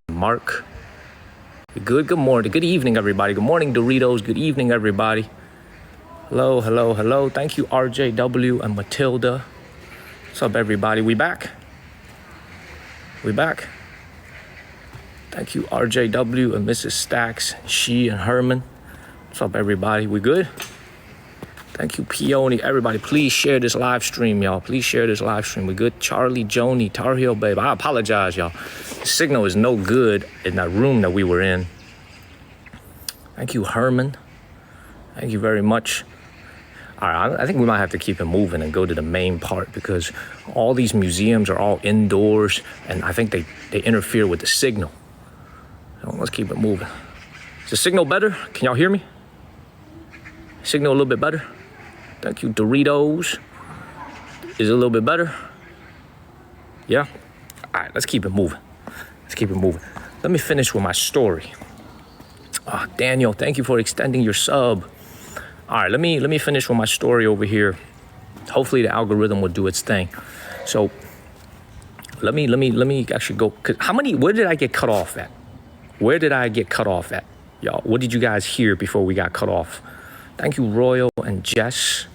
Mark. Good morning. Good evening, everybody. Good morning, Doritos. Good evening, everybody. Hello. Thank you, RJW and Matilda. What's up, everybody? We back? Thank you, RJW and Mrs. Stacks, she and Herman. What's up, everybody? We good? Thank you, Peony. Everybody, please share this live stream, y'all. Please share this live stream. We good? Charlie, Joni, Tar Heel, babe. I apologize, y'all. The signal is no good in that room that we were in. Thank you, Herman. Thank you very much. All right, I think we might have to keep it moving and go to the main part because all these museums are all indoors, and I think they interfere with the signal. So let's keep it moving. Is the signal better? Can y'all hear me? Signal a little bit better? Thank you, Doritos. Is it a little bit better? Yeah? All right, let's keep it moving. Let me finish with my story. Daniel, thank you for extending your sub. All right, let me finish with my story over here. Hopefully the algorithm will do its thing. So let me actually go. Where did I get cut off at? Y'all, what did you guys hear before we got cut off? Thank you, Royal and Jess.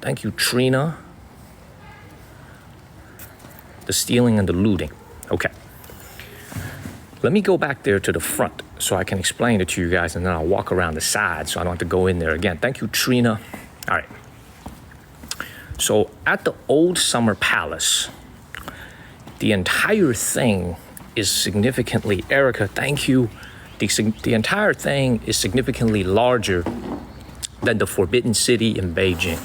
Thank you, Trina. The stealing and the looting. Okay. Let me go back there to the front so I can explain it to you guys, and then I'll walk around the side so I don't have to go in there again. Thank you, Trina. All right. So at the Old Summer Palace, the entire thing is significantly, Erica, thank you. The entire thing is significantly larger than the Forbidden City in Beijing.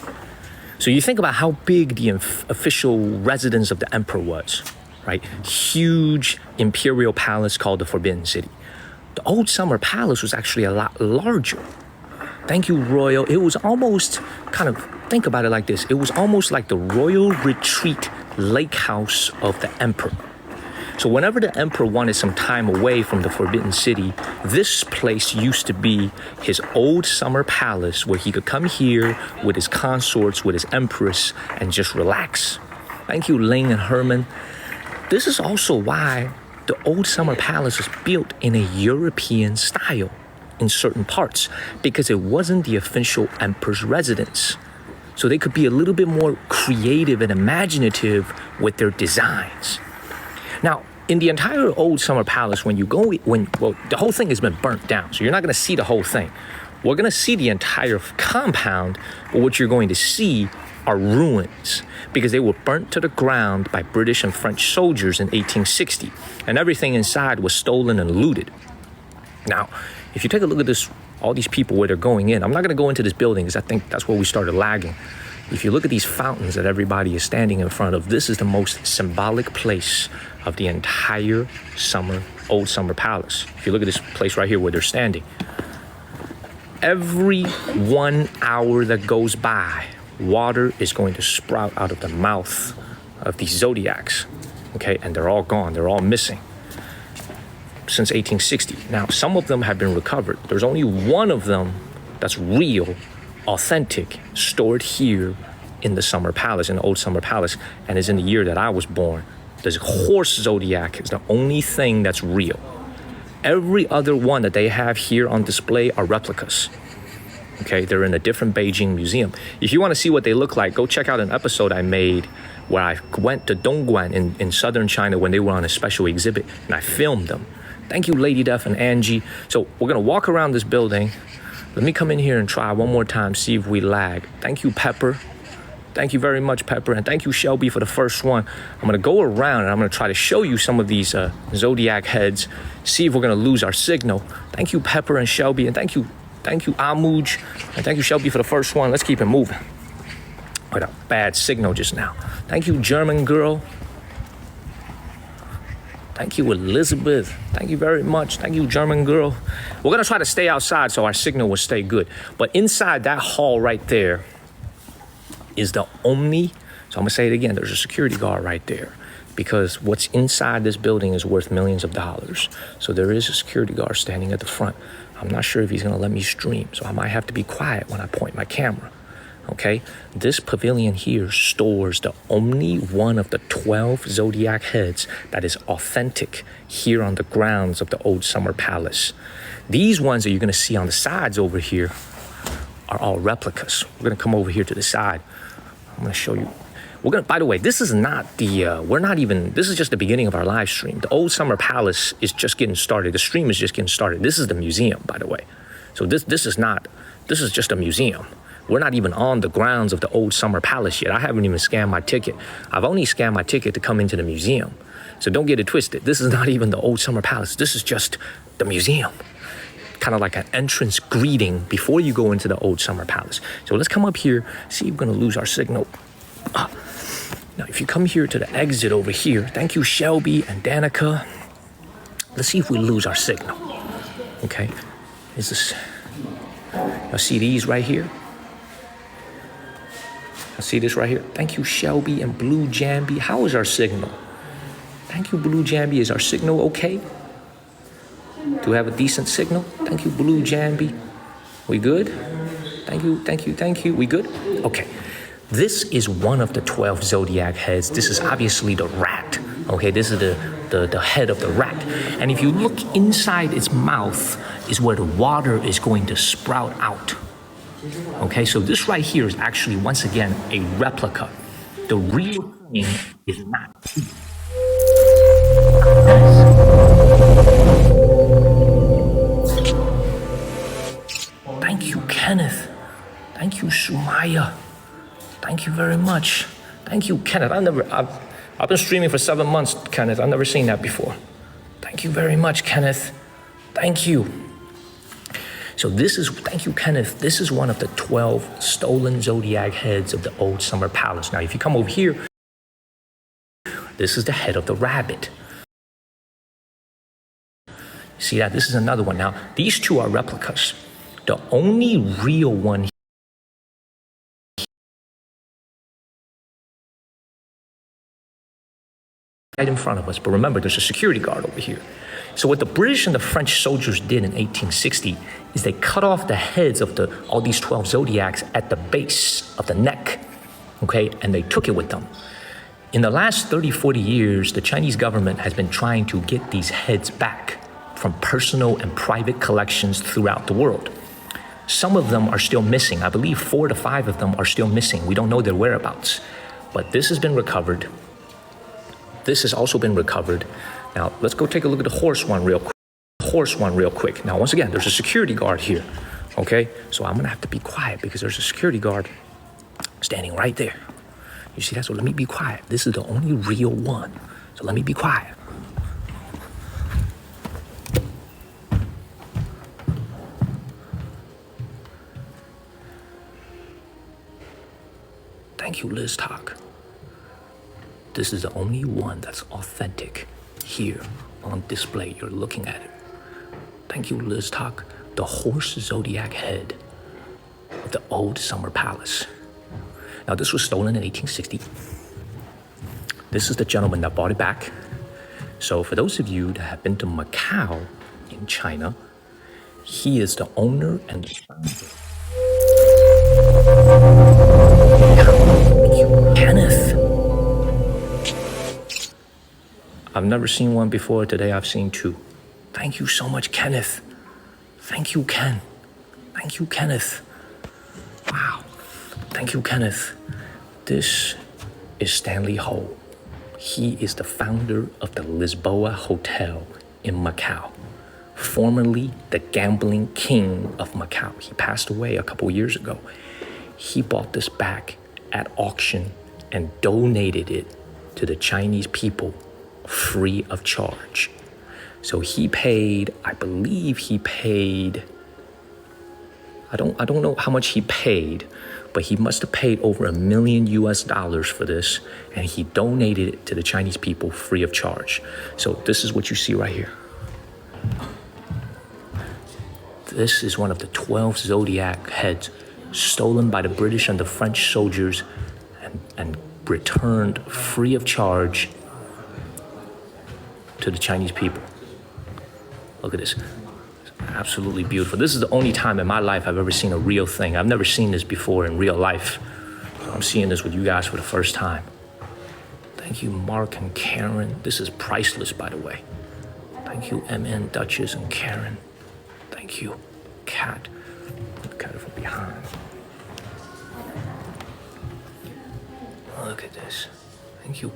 So you think about how big the official residence of the emperor was, right? Huge imperial palace called the Forbidden City. The Old Summer Palace was actually a lot larger. Thank you, Royal. It was almost think about it like this. It was almost like the royal retreat lake house of the emperor. So whenever the emperor wanted some time away from the Forbidden City, this place used to be his old summer palace where he could come here with his consorts, with his empress, and just relax. Thank you, Ling and Herman. This is also why the Old Summer Palace was built in a European style in certain parts, because it wasn't the official emperor's residence. So they could be a little bit more creative and imaginative with their designs. Now, in the entire Old Summer Palace, the whole thing has been burnt down, so you're not going to see the whole thing. We're going to see the entire compound, but what you're going to see are ruins because they were burnt to the ground by British and French soldiers in 1860, and everything inside was stolen and looted. Now, if you take a look at this, all these people where they're going in, I'm not going to go into this building because I think that's where we started lagging. If you look at these fountains that everybody is standing in front of, this is the most symbolic place of the entire Old Summer Palace. If you look at this place right here where they're standing, every 1 hour that goes by, water is going to sprout out of the mouth of these zodiacs, okay? And they're all gone, they're all missing since 1860. Now, some of them have been recovered. There's only one of them that's real, authentic, stored here in the Summer Palace, in the Old Summer Palace, and is in the year that I was born. The horse zodiac is the only thing that's real. Every other one that they have here on display are replicas. Okay, they're in a different Beijing museum. If you want to see what they look like, go check out an episode I made where I went to Dongguan in southern China when they were on a special exhibit, and I filmed them. Thank you, Lady Def and Angie. So we're going to walk around this building. Let me come in here and try one more time, see if we lag. Thank you, Pepper. Thank you very much, Pepper. And thank you, Shelby, for the first one. I'm going to go around and I'm going to try to show you some of these zodiac heads, see if we're going to lose our signal. Thank you, Pepper and Shelby. And thank you, Amuj. And thank you, Shelby, for the first one. Let's keep it moving. With a bad signal just now. Thank you, German girl. Thank you, Elizabeth. Thank you very much. Thank you, German girl. We're going to try to stay outside so our signal will stay good. But inside that hall right there is the only, so I'm going to say it again, there's a security guard right there because what's inside this building is worth millions of dollars. So there is a security guard standing at the front. I'm not sure if he's going to let me stream, so I might have to be quiet when I point my camera. Okay, this pavilion here stores the only one of the 12 zodiac heads that is authentic here on the grounds of the old summer palace. These ones that you're going to see on the sides over here are all replicas. We're going to come over here to the side. I'm going to show you. By the way, this is not the, this is just the beginning of our live stream. The old summer palace is just getting started. The stream is just getting started. This is the museum, by the way. So this is just a museum. We're not even on the grounds of the old summer palace yet. I haven't even scanned my ticket. I've only scanned my ticket to come into the museum. So don't get it twisted. This is not even the old summer palace. This is just the museum. Kind of like an entrance greeting before you go into the old summer palace. So let's come up here. See, we're gonna lose our signal. Now, if you come here to the exit over here, thank you, Shelby and Danica. Let's see if we lose our signal. Okay, is this, y'all see these right here? I see this right here. Thank you, Shelby and Blue Jambi. How is our signal? Thank you, Blue Jambi. Is our signal okay? Do we have a decent signal? Thank you, Blue Jambi. We good? Thank you, thank you, thank you. We good? Okay. This is one of the 12 zodiac heads. This is obviously the rat. Okay, this is the head of the rat. And if you look inside its mouth is where the water is going to sprout out. Okay, so this right here is actually, once again, a replica. The real thing is not. Thank you, Kenneth. Thank you, Sumaya. Thank you very much. Thank you, Kenneth. I've been streaming for 7 months, Kenneth. I've never seen that before. Thank you very much, Kenneth. Thank you. So thank you, Kenneth. This is one of the 12 stolen zodiac heads of the old summer palace. Now, if you come over here, this is the head of the rabbit. See that? This is another one. Now, these two are replicas. The only real one right in front of us, but remember, there's a security guard over here. So what the British and the French soldiers did in 1860 is they cut off the heads of all these 12 zodiacs at the base of the neck, okay, and they took it with them. In the last 30, 40 years, the Chinese government has been trying to get these heads back from personal and private collections throughout the world. Some of them are still missing. I believe 4 to 5 of them are still missing. We don't know their whereabouts, but this has been recovered. This has also been recovered. Now, let's go take a look at the horse one real quick. Now, once again, there's a security guard here, okay? So I'm gonna have to be quiet because there's a security guard standing right there. You see that? So let me be quiet. This is the only real one. So let me be quiet. Thank you, Liz Talk. This is the only one that's authentic here on display. You're looking at it. Thank you, Liz Talk. The horse zodiac head of the old summer palace. Now, this was stolen in 1860. This is the gentleman that bought it back. So for those of you that have been to Macau in China, he is the owner and the founder. Thank you, Kenneth. I've never seen one before. Today I've seen 2. Thank you so much, Kenneth. Thank you, Ken. Thank you, Kenneth. Wow. Thank you, Kenneth. This is Stanley Ho. He is the founder of the Lisboa Hotel in Macau, formerly the gambling king of Macau. He passed away a couple years ago. He bought this back at auction and donated it to the Chinese people free of charge. So he paid, I believe he paid, I don't know how much he paid, but he must have paid over $1 million for this, and he donated it to the Chinese people free of charge. So this is what you see right here. This is one of the 12 zodiac heads stolen by the British and the French soldiers and returned free of charge to the Chinese people. Look at this. Absolutely beautiful. This is the only time in my life I've ever seen a real thing. I've never seen this before in real life. So I'm seeing this with you guys for the first time. Thank you, Mark and Karen. This is priceless, by the way. Thank you, MN, Duchess, and Karen. Thank you, Kat. Look at it from behind. Look at this. Thank you,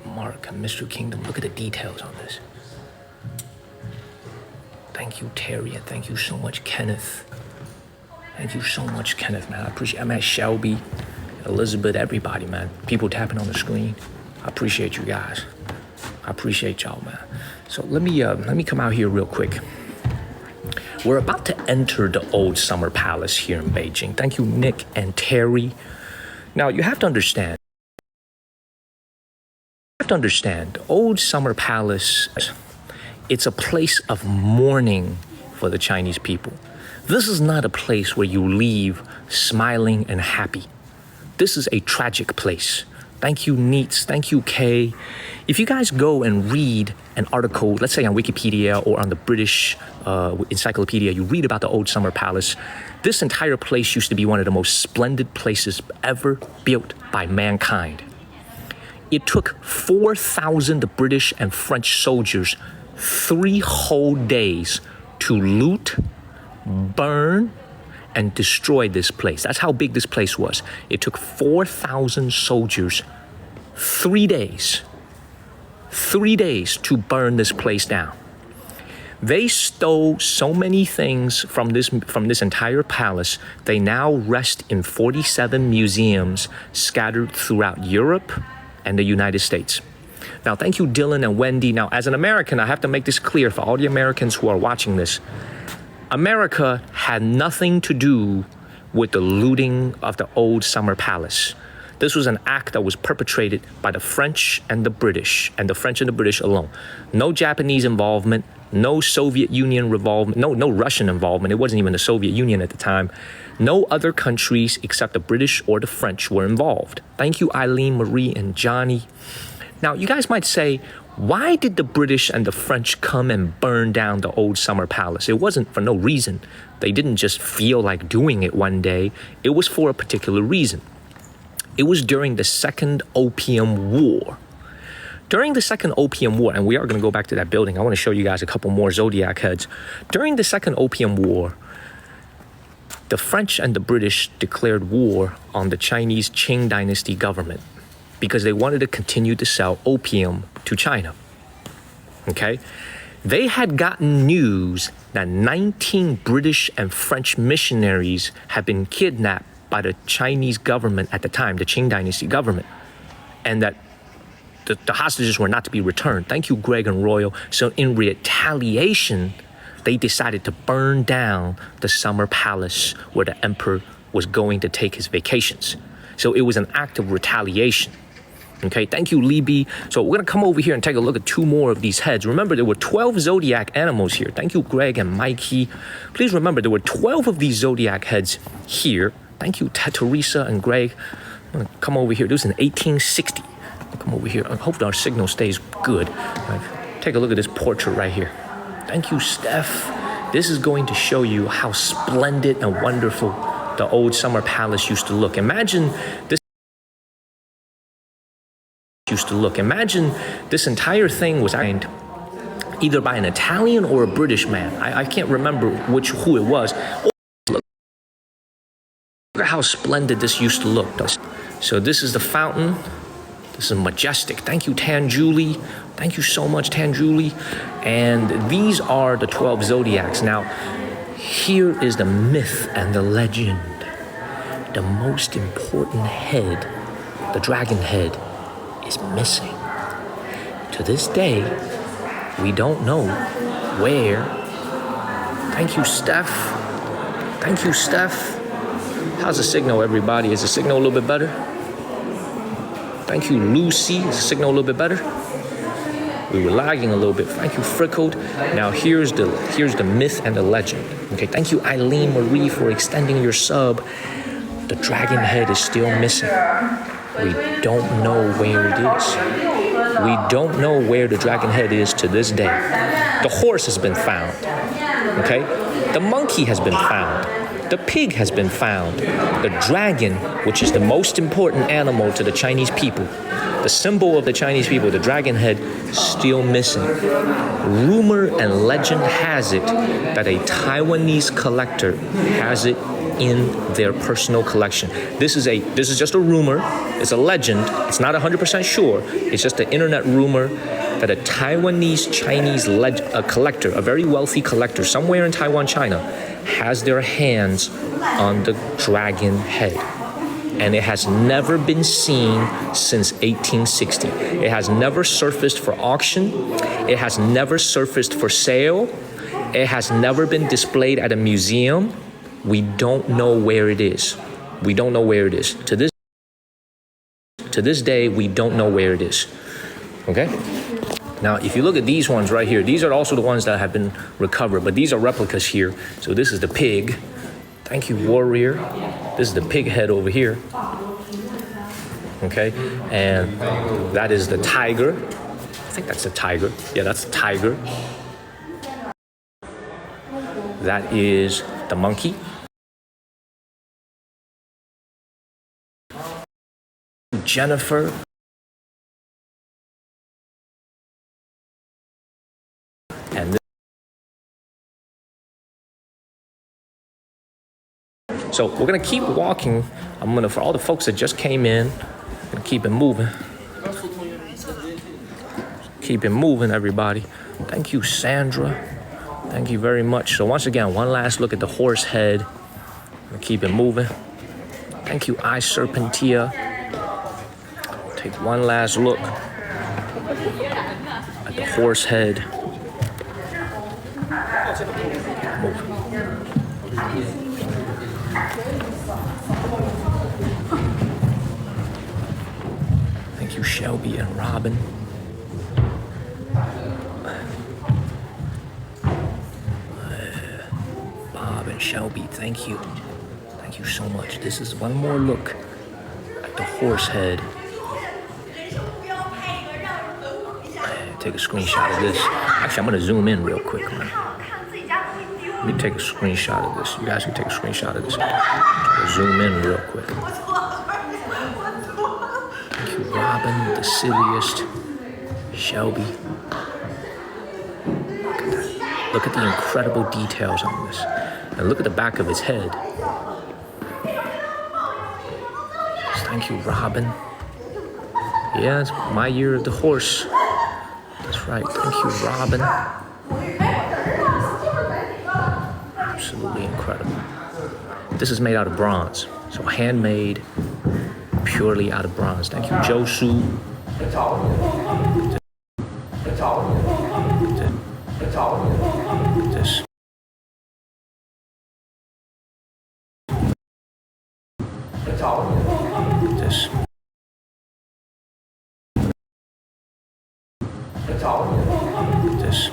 Mark and Mr. Kingdom. Look at the details on this. Thank you, Terry, and thank you so much, Kenneth. Thank you so much, Kenneth, man. I appreciate. I'm at Shelby, Elizabeth, everybody, man. People tapping on the screen. I appreciate you guys. I appreciate y'all, man. So let me come out here real quick. We're about to enter the old summer palace here in Beijing. Thank you, Nick and Terry. Now you have to understand. The old summer palace, it's a place of mourning for the Chinese people. This is not a place where you leave smiling and happy. This is a tragic place. Thank you, Neats. Thank you, Kay. If you guys go and read an article, let's say on Wikipedia or on the British Encyclopedia, you read about the old summer palace. This entire place used to be one of the most splendid places ever built by mankind. It took 4,000 British and French soldiers 3 whole days to loot, burn, and destroy this place. That's how big this place was. It took 4,000 soldiers 3 days. 3 days to burn this place down. They stole so many things from this entire palace. They now rest in 47 museums scattered throughout Europe and the United States. Now, thank you, Dylan and Wendy. Now, as an American, I have to make this clear for all the Americans who are watching this. America had nothing to do with the looting of the old summer palace. This was an act that was perpetrated by the French and the British, and the French and the British alone. No Japanese involvement, no Soviet Union involvement, no Russian involvement. It wasn't even the Soviet Union at the time. No other countries except the British or the French were involved. Thank you, Eileen, Marie, and Johnny. Now, you guys might say, why did the British and the French come and burn down the old summer palace? It wasn't for no reason. They didn't just feel like doing it one day. It was for a particular reason. It was during the Second Opium War. During the Second Opium War, and we are going to go back to that building. I want to show you guys a couple more zodiac heads. During the Second Opium War, the French and the British declared war on the Chinese Qing Dynasty government because they wanted to continue to sell opium to China. Okay? They had gotten news that 19 British and French missionaries had been kidnapped by the Chinese government at the time, the Qing Dynasty government, and that the hostages were not to be returned. Thank you, Greg and Royal. So in retaliation, they decided to burn down the summer palace where the emperor was going to take his vacations. So it was an act of retaliation. Okay, thank you, Libby. So we're going to come over here and take a look at 2 more of these heads. Remember, there were 12 zodiac animals here. Thank you, Greg and Mikey. Please remember, there were 12 of these zodiac heads here. Thank you, Teresa and Greg. I'm going to come over here. This is in 1860. I'll come over here. I hope our signal stays good. Take a look at this portrait right here. Thank you, Steph. This is going to show you how splendid and wonderful the old summer palace used to look. Imagine this entire thing was designed either by an Italian or a British man. I can't remember who it was. Look at how splendid this used to look. So this is the fountain. This is majestic. Thank you, Tan Julie. Thank you so much, Tan Julie. And these are the 12 zodiacs. Now, here is the myth and the legend. The most important head, the dragon head, is missing. To this day, we don't know where. Thank you, Steph. Thank you, Steph. How's the signal, everybody? Is the signal a little bit better? Thank you, Lucy. Is the signal a little bit better? We were lagging a little bit. Thank you, Frickled. Now here's the myth and the legend. Okay, thank you, Eileen Marie, for extending your sub. The dragon head is still missing. We don't know where it is. We don't know where the dragon head is to this day. The horse has been found. Okay? The monkey has been found. The pig has been found. The dragon, which is the most important animal to the Chinese people, the symbol of the Chinese people, the dragon head, still missing. Rumor and legend has it that a Taiwanese collector has it in their personal collection. This is just a rumor. It's a legend. It's not 100% sure. It's just an internet rumor that a Taiwanese Chinese collector, a very wealthy collector somewhere in Taiwan, China, has their hands on the dragon head. And it has never been seen since 1860. It has never surfaced for auction. It has never surfaced for sale. It has never been displayed at a museum. We don't know where it is. We don't know where it is. To this day, we don't know where it is. Okay? Now, if you look at these ones right here, these are also the ones that have been recovered, but these are replicas here. So this is the pig. Thank you, warrior. This is the pig head over here. Okay, and that is the tiger. I think that's a tiger. Yeah, that's a tiger. That is the monkey. Jennifer. And this. So we're gonna keep walking. For all the folks that just came in, I'm gonna keep it moving. Keep it moving, everybody. Thank you, Sandra. Thank you very much. So once again, one last look at the horse head. Keep it moving. Thank you, I Serpentia. Take one last look at the horse head. Move. Thank you, Shelby and Robin. Bob and Shelby, thank you. Thank you so much. This is one more look at the horse head. Take a screenshot of this. Actually, I'm gonna zoom in real quick, man. Let me take a screenshot of this. You guys can take a screenshot of this. Zoom in real quick. Thank you, Robin, the silliest. Shelby. Look at the incredible details on this. And look at the back of his head. Thank you, Robin. Yeah, it's my year of the horse. That's right. Thank you, Robin. Absolutely incredible. This is made out of bronze. So handmade purely out of bronze. Thank you, Josu. This. This. This.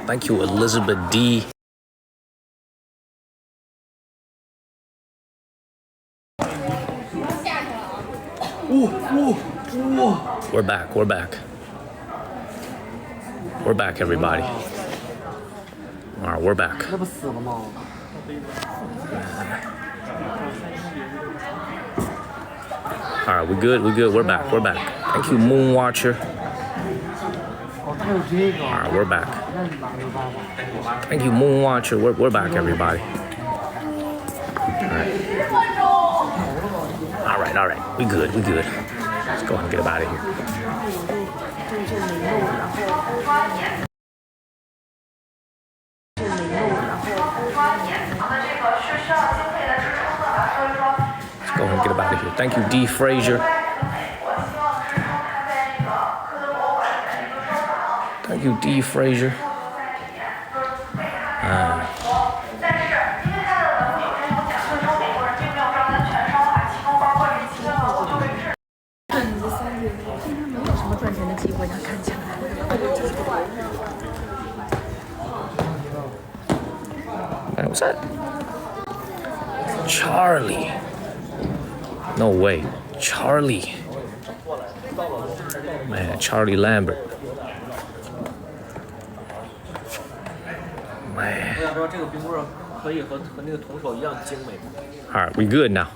Thank you, Elizabeth D. We're back, we're back. We're back, everybody. All right, we're back. All right, we're good. We're back. Thank you, Moon Watcher. All right, we're back. Thank you, Moon Watcher. We're back, everybody. All right. We good. Let's go ahead and get up out of here. Let's go ahead and get up out of here. Thank you, D. Frazier. Thank you, D. Frazier. Man, what's that? Charlie. No way. Charlie. Man, Charlie Lambert. Man. All right, we good now.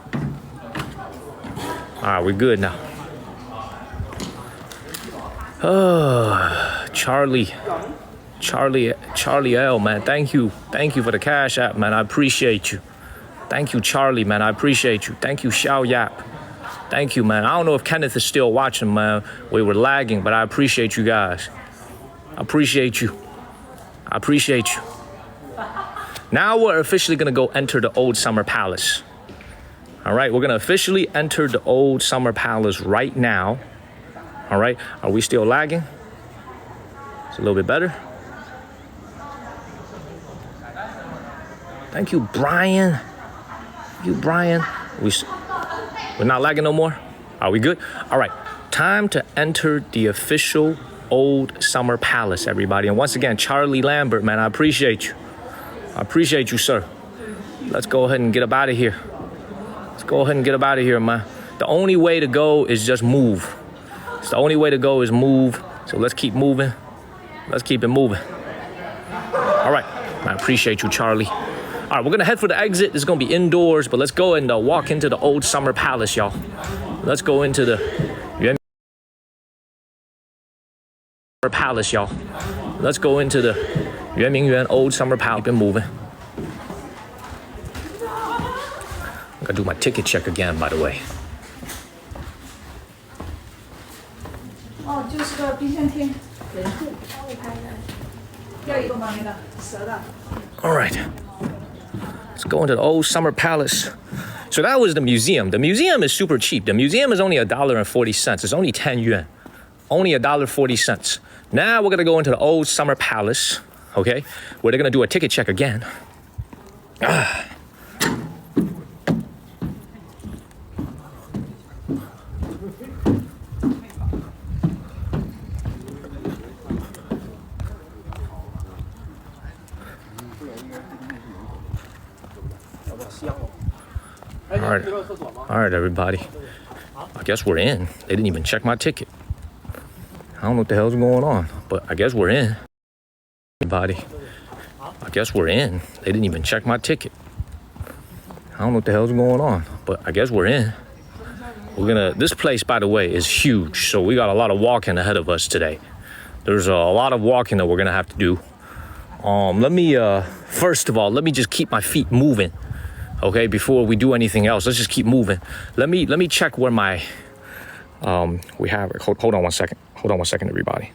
Oh, Charlie L, man. Thank you for the Cash App, man. I appreciate you. Thank you, Charlie, man. I appreciate you. Thank you, Xiao Yap. Thank you, man. I don't know if Kenneth is still watching, man. We were lagging, but I appreciate you guys. I appreciate you. Now we're officially gonna go enter the Old Summer Palace. All right, we're gonna officially enter the Old Summer Palace right now. All right, are we still lagging? It's a little bit better. Thank you, Brian. We're not lagging no more? Are we good? All right, time to enter the official Old Summer Palace, everybody. And once again, Charlie Lambert, man, I appreciate you. Sir. Let's go ahead and get up out of here. Man. The only way to go is just move. So let's keep moving. Let's keep it moving. All right, I appreciate you, Charlie. All right, we're gonna head for the exit. This is gonna be indoors, but let's go and walk into the Old Summer Palace, y'all. Let's go into the Palace, y'all. Let's go into the Yuanmingyuan Old Summer Palace. Been moving. I gotta do my ticket check again, by the way. All right. Let's go into the Old Summer Palace. So that was the museum. The museum is super cheap. The museum is only $1.40. It's only 10 yuan. Only $1.40. Now we're gonna go into the Old Summer Palace, okay? Where they're gonna do a ticket check again. All right, everybody. I guess we're in. They didn't even check my ticket. I don't know what the hell's going on, but I guess we're in. Everybody. I guess we're in. They didn't even check my ticket. I don't know what the hell's going on, but I guess we're in. This place, by the way, is huge, so we got a lot of walking ahead of us today. There's a lot of walking that we're gonna have to do. First of all, let me just keep my feet moving. Okay, before we do anything else, let's just keep moving. Let me check where my we have it. Hold on one second. Everybody.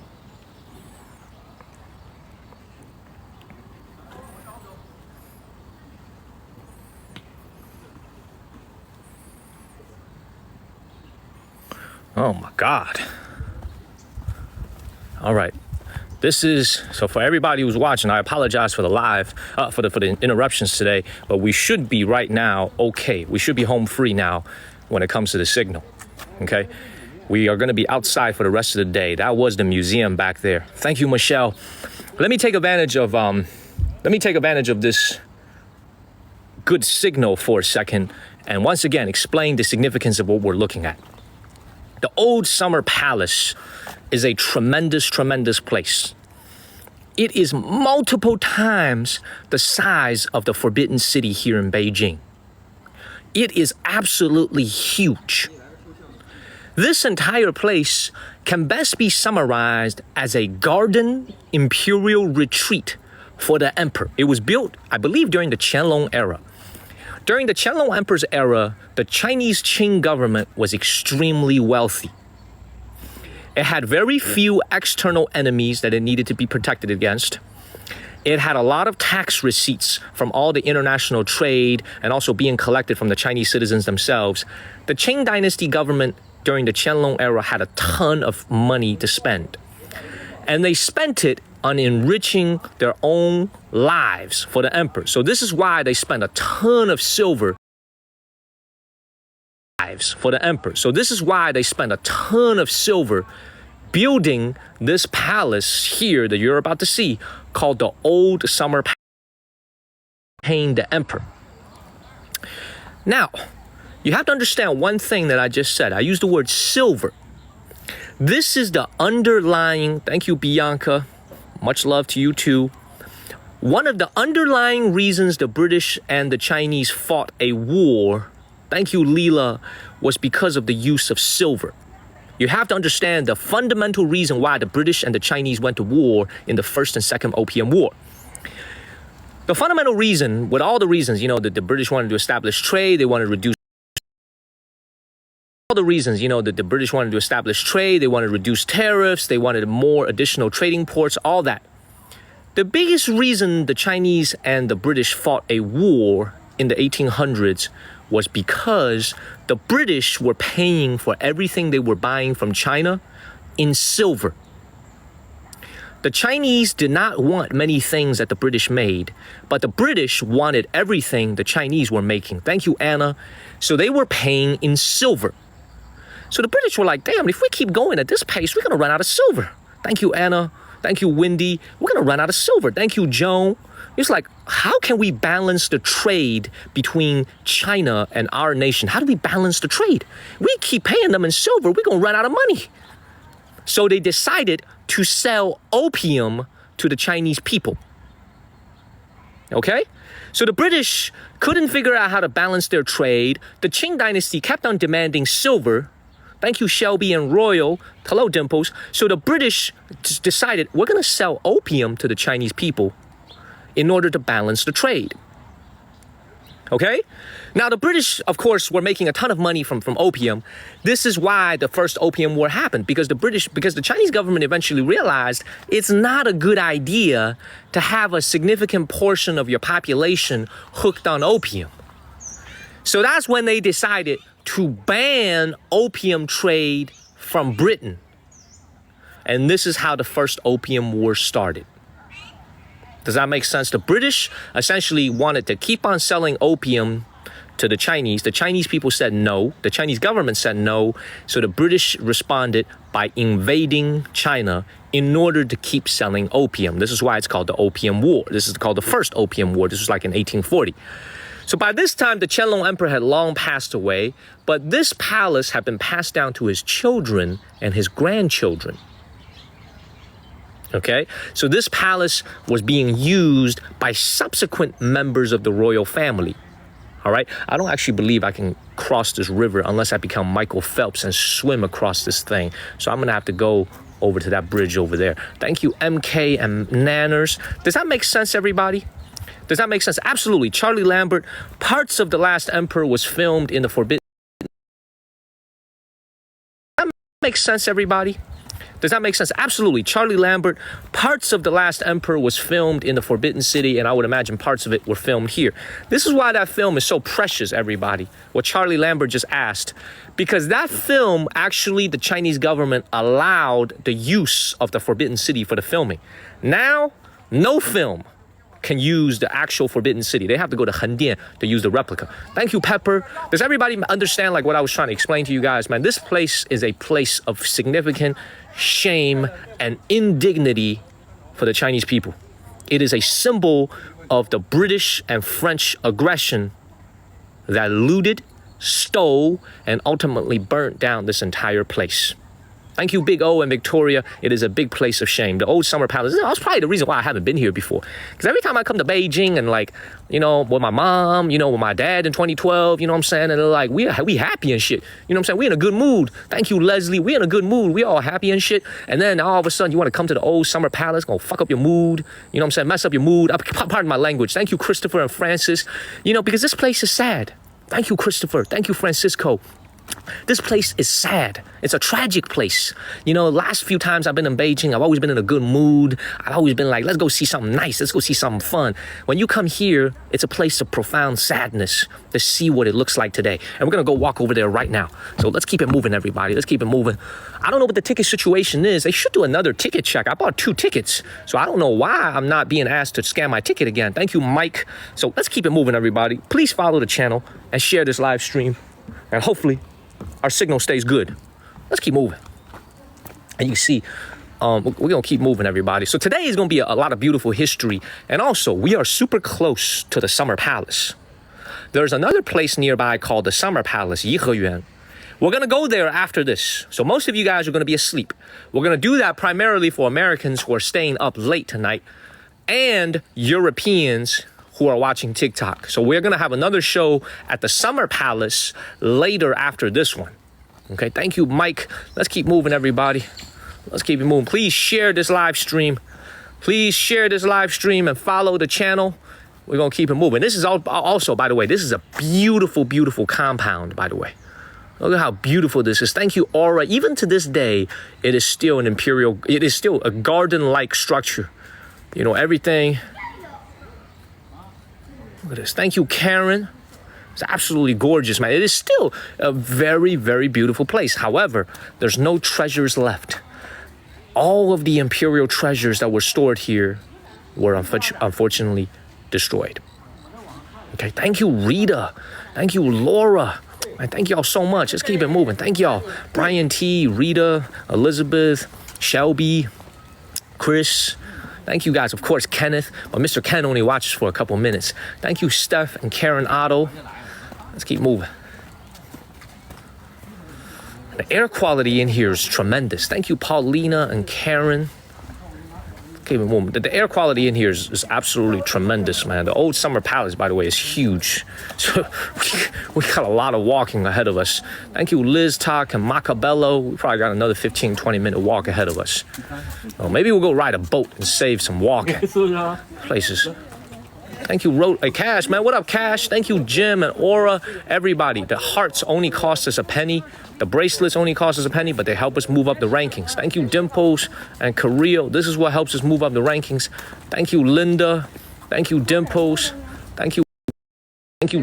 Oh my God. All right. So for everybody who's watching, I apologize for the live, for the interruptions today, but we should be right now okay. We should be home free now when it comes to the signal, okay? We are gonna be outside for the rest of the day. That was the museum back there. Thank you, Michelle. Let me take advantage of this good signal for a second, and once again, explain the significance of what we're looking at. The Old Summer Palace is a tremendous place. It is multiple times the size of the Forbidden City here in Beijing. It is absolutely huge. This entire place can best be summarized as a garden imperial retreat for the emperor. It was built, I believe, during the Qianlong era. During the Qianlong Emperor's era, the Chinese Qing government was extremely wealthy. It had very few external enemies that it needed to be protected against. It had a lot of tax receipts from all the international trade and also being collected from the Chinese citizens themselves. The Qing Dynasty government during the Qianlong era had a ton of money to spend. And they spent it on enriching their own lives for the emperor. So this is why they spent a ton of silver for the emperor. So this is why they spent a ton of silver building this palace here that you're about to see called the Old Summer Palace, paying the emperor. Now, you have to understand one thing that I just said. I used the word silver. This is the underlying, thank you, Bianca. Much love to you too. One of the underlying reasons the British and the Chinese fought a war, thank you, Leela, was because of the use of silver. You have to understand the fundamental reason why the British and the Chinese went to war in the First and Second Opium War. The fundamental reason, with all the reasons, that the British wanted to establish trade, they wanted to reduce tariffs, they wanted more additional trading ports, all that. The biggest reason the Chinese and the British fought a war in the 1800s was because the British were paying for everything they were buying from China in silver. The Chinese did not want many things that the British made, but the British wanted everything the Chinese were making. Thank you, Anna. So they were paying in silver. So the British were like, damn, if we keep going at this pace, we're going to run out of silver. Thank you, Anna. Thank you, Wendy. We're going to run out of silver. Thank you, Joan. It's like, how can we balance the trade between China and our nation? How do we balance the trade? We keep paying them in silver, we're going to run out of money. So they decided to sell opium to the Chinese people. Okay? So the British couldn't figure out how to balance their trade. The Qing Dynasty kept on demanding silver. Thank you, Shelby and Royal. Hello, Dimples. So the British decided, we're going to sell opium to the Chinese people in order to balance the trade. Okay? Now, the British, of course, were making a ton of money from opium. This is why the first Opium War happened, because the Chinese government eventually realized it's not a good idea to have a significant portion of your population hooked on opium. So that's when they decided to ban opium trade from Britain. And this is how the first Opium War started. Does that make sense? The British essentially wanted to keep on selling opium to the Chinese. The Chinese people said no. The Chinese government said no. So the British responded by invading China in order to keep selling opium. This is why it's called the Opium War. This is called the first Opium War. This was like in 1840. So by this time, the Qianlong Emperor had long passed away, but this palace had been passed down to his children and his grandchildren. Okay, so this palace was being used by subsequent members of the royal family. All right, I don't actually believe I can cross this river unless I become Michael Phelps and swim across this thing. So I'm gonna have to go over to that bridge over there. Thank you, MK and Nanners. Does that make sense, everybody? Does that make sense? Absolutely. Charlie Lambert, parts of The Last Emperor was filmed in the Forbidden. That makes sense, everybody? Does that make sense? Absolutely. Charlie Lambert, parts of The Last Emperor was filmed in the Forbidden City, and I would imagine parts of it were filmed here. This is why that film is so precious, everybody, what Charlie Lambert just asked. Because that film, actually, the Chinese government allowed the use of the Forbidden City for the filming. Now, no film can use the actual Forbidden City. They have to go to Hendian to use the replica. Thank you, Pepper. Does everybody understand like what I was trying to explain to you guys? Man, this place is a place of significant shame and indignity for the Chinese people. It is a symbol of the British and French aggression that looted, stole, and ultimately burnt down this entire place. Thank you, Big O and Victoria. It is a big place of shame. The old summer palace. That's probably the reason why I haven't been here before. Because every time I come to Beijing and like, you know, with my mom, you know, with my dad in 2012, you know what I'm saying? And they're like, we happy and shit. You know what I'm saying? We in a good mood. Thank you, Leslie. We in a good mood. We all happy and shit. And then all of a sudden you want to come to the old summer palace, gonna fuck up your mood. You know what I'm saying? Mess up your mood. Pardon my language. Thank you, Christopher and Francis. You know, because this place is sad. Thank you, Christopher. Thank you, Francisco. This place is sad. It's a tragic place. You know, last few times I've been in Beijing, I've always been in a good mood. I've always been like, let's go see something nice. Let's go see something fun. When you come here, it's a place of profound sadness to see what it looks like today. And we're going to go walk over there right now. So let's keep it moving, everybody. Let's keep it moving. I don't know what the ticket situation is. They should do another ticket check. I bought 2 tickets. So I don't know why I'm not being asked to scan my ticket again. Thank you, Mike. So let's keep it moving, everybody. Please follow the channel and share this live stream. And hopefully our signal stays good. Let's keep moving. And you see, we're going to keep moving, everybody. So today is going to be a lot of beautiful history. And also, we are super close to the Summer Palace. There's another place nearby called the Summer Palace, Yiheyuan. We're going to go there after this. So most of you guys are going to be asleep. We're going to do that primarily for Americans who are staying up late tonight and Europeans who are watching TikTok. So we're going to have another show at the Summer Palace later after this one. Okay, thank you, Mike. Let's keep moving, everybody. Let's keep it moving. Please share this live stream. Please share this live stream and follow the channel. We're going to keep it moving. This is also, by the way, this is a beautiful, beautiful compound, by the way. Look at how beautiful this is. Thank you, Aura. Even to this day, it is still an imperial, it is still a garden-like structure. You know, everything. Look at this. Thank you, Karen. It's absolutely gorgeous, man. It is still a very, very beautiful place. However, there's no treasures left. All of the imperial treasures that were stored here were unfortunately destroyed. Okay, thank you, Rita. Thank you, Laura. And thank y'all so much. Let's keep it moving. Thank y'all. Brian T, Rita, Elizabeth, Shelby, Chris. Thank you guys. Of course, Kenneth. But Mr. Ken only watches for a couple minutes. Thank you, Steph and Karen Otto. Let's keep moving. The air quality in here is tremendous. Thank you, Paulina and Karen. Keep it moving. The air quality in here is absolutely tremendous, man. The old Summer Palace, by the way, is huge. So we got a lot of walking ahead of us. Thank you, Liz Talk and Macabello. We probably got another 15, 20-minute walk ahead of us. Oh, maybe we'll go ride a boat and save some walking places. Thank you, Cash, man. What up, Cash? Thank you, Jim and Aura. Everybody. The hearts only cost us a penny. The bracelets only cost us a penny, but they help us move up the rankings. Thank you, Dimples and Carrillo. This is what helps us move up the rankings. Thank you, Linda. Thank you, Dimples. Thank you,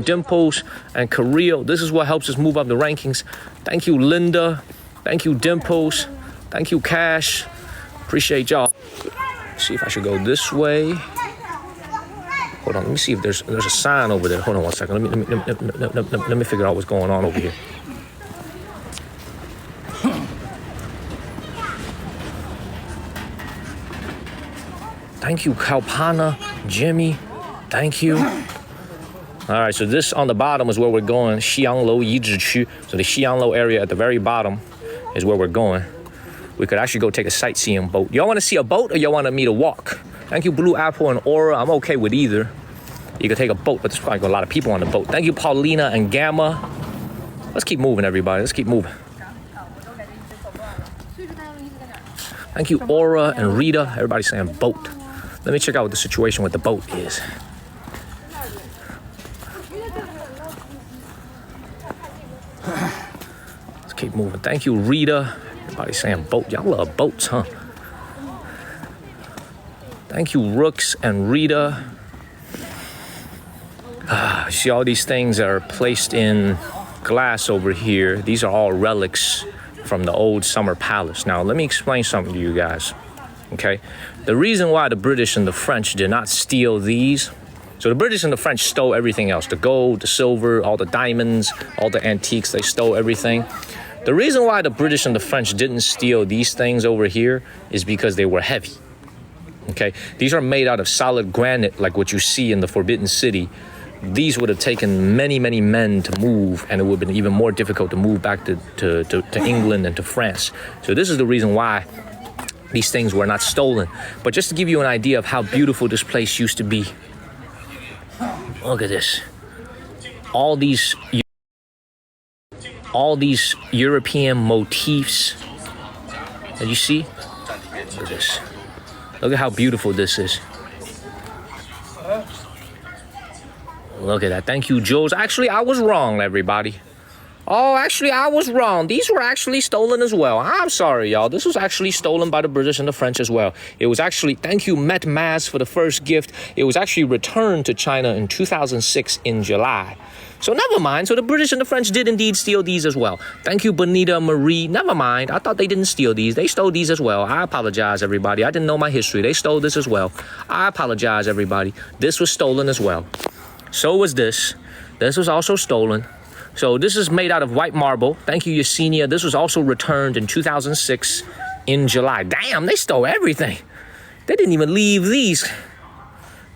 Dimples and Carrillo. This is what helps us move up the rankings. Thank you, Linda. Thank you, Dimples. Thank you, Cash. Appreciate y'all. See if I should go this way. Hold on, let me see if there's a sign over there. Hold on one second. Let me figure out what's going on over here. Thank you, Kalpana, Jimmy. Thank you. All right, so this on the bottom is where we're going. Xianglou Yizhiqu. So the Xianglou area at the very bottom is where we're going. We could actually go take a sightseeing boat. Y'all want to see a boat or y'all want me to walk? Thank you, Blue Apple and Aura. I'm okay with either. You could take a boat, but there's probably a lot of people on the boat. Thank you, Paulina and Gamma. Let's keep moving, everybody. Let's keep moving. Thank you, Aura and Rita. Everybody's saying boat. Let me check out what the situation with the boat is. Let's keep moving. Thank you, Rita. Everybody's saying boat. Y'all love boats, huh? Thank you, Rooks and Rita. See all these things that are placed in glass over here. These are all relics from the old Summer Palace. Now, let me explain something to you guys, okay? The reason why the British and the French did not steal these, so the British and the French stole everything else, the gold, the silver, all the diamonds, all the antiques, they stole everything. The reason why the British and the French didn't steal these things over here is because they were heavy. Okay, these are made out of solid granite, like what you see in the Forbidden City. these would have taken many, many men to move, and it would have been even more difficult to move back to England and to France. So this is the reason why these things were not stolen. But just to give you an idea of how beautiful this place used to be, look at this. All these European motifs that you see. Look at this. Look at how beautiful this is. Look at that. Thank you, Jules. Actually, I was wrong, everybody. Oh, actually, I was wrong. These were actually stolen as well. I'm sorry, y'all. This was actually stolen by the British and the French as well. It was actually, thank you, Met Maz, for the first gift. It was actually returned to China in 2006 in July. So never mind. So the British and the French did indeed steal these as well. Thank you, Bonita Marie. Never mind. I thought they didn't steal these. They stole these as well. I apologize, everybody. I didn't know my history. They stole this as well. I apologize, everybody. This was stolen as well. So was this. This was also stolen. So this is made out of white marble. Thank you, Yesenia. This was also returned in 2006 in July. Damn, they stole everything. They didn't even leave these.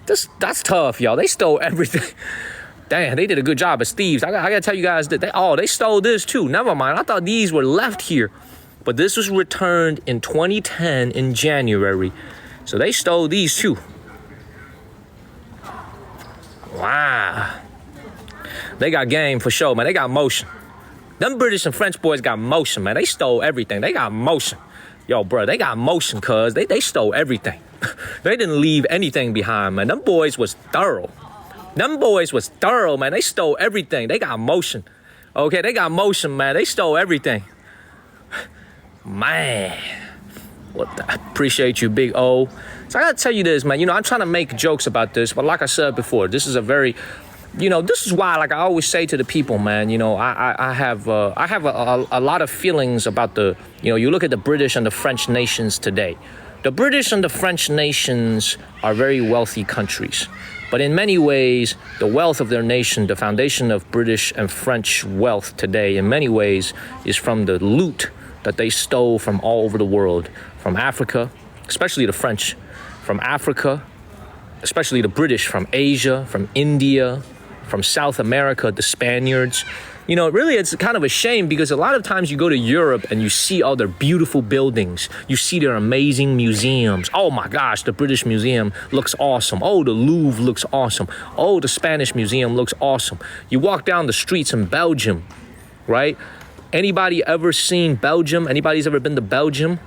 That's tough, y'all. They stole everything. Damn, they did a good job as thieves. I gotta tell you guys that they stole this too. Never mind. I thought these were left here. But this was returned in 2010 in January. So they stole these too. Wow. They got game for sure, man. They got motion. Them British and French boys got motion, man. They stole everything. They got motion. Yo, bro, they got motion, cuz. They stole everything. They didn't leave anything behind, man. Them boys was thorough. Them boys was thorough, man. They stole everything. They got motion. Okay, they got motion, man. They stole everything. Man. Appreciate you, Big O. So I gotta tell you this, man. You know, I'm trying to make jokes about this, but like I said before, this is a very... You know, this is why, like I always say to the people, man, you know, I have a lot of feelings about the, you know, you look at the British and the French nations today. The British and the French nations are very wealthy countries. But in many ways, the wealth of their nation, the foundation of British and French wealth today, in many ways, is from the loot that they stole from all over the world. From Africa, especially the French, from Africa, especially the British, from Asia, from India, from South America, the Spaniards. You know, really, it's kind of a shame because a lot of times you go to Europe and you see all their beautiful buildings. You see their amazing museums. Oh my gosh, the British Museum looks awesome. Oh, the Louvre looks awesome. Oh, the Spanish Museum looks awesome. You walk down the streets in Belgium, right? Anybody ever seen Belgium? Anybody's ever been to Belgium?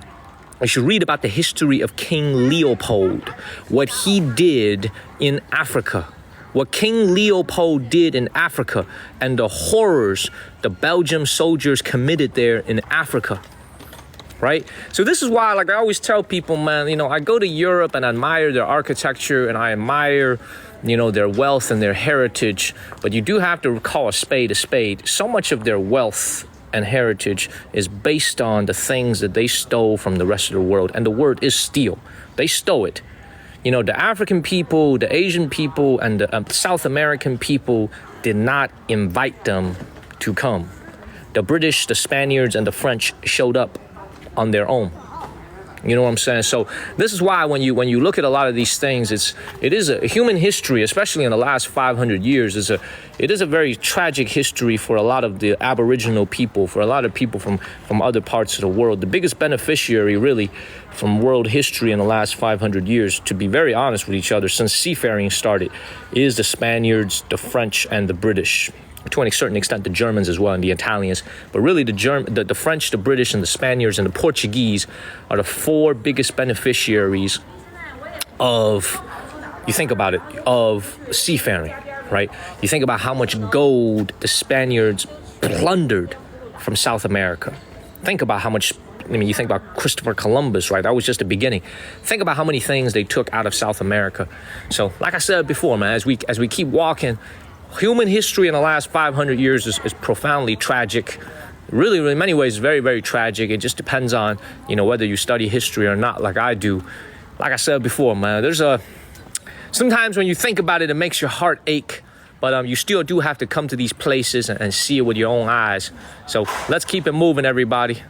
You should read about the history of King Leopold, what he did in Africa. What King Leopold did in Africa and the horrors the Belgian soldiers committed there in Africa, right? So this is why, like I always tell people, man, you know, I go to Europe and I admire their architecture and I admire, you know, their wealth and their heritage, but you do have to call a spade a spade. So much of their wealth and heritage is based on the things that they stole from the rest of the world, and the word is steal. They stole it. You know, the African people, the Asian people, and the South American people did not invite them to come. The British, the Spaniards, and the French showed up on their own. You know what I'm saying? So this is why when you look at a lot of these things, it is a human history, especially in the last 500 years, it is a very tragic history for a lot of the Aboriginal people, for a lot of people from other parts of the world. The biggest beneficiary, really, from world history in the last 500 years, to be very honest with each other, since seafaring started, is the Spaniards, the French, and the British. To a certain extent, the Germans as well, and the Italians. But really, the French, the British, and the Spaniards, and the Portuguese are the four biggest beneficiaries of, you think about it, of seafaring, right? You think about how much gold the Spaniards plundered from South America. Think about how much, I mean, you think about Christopher Columbus, right? That was just the beginning. Think about how many things they took out of South America. So, like I said before, man, as we keep walking, human history in the last 500 years is profoundly tragic. Really, in many ways, very, very tragic. It just depends on, you know, whether you study history or not, like I do. Like I said before, man, sometimes when you think about it, it makes your heart ache. But you still do have to come to these places and see it with your own eyes. So let's keep it moving, everybody.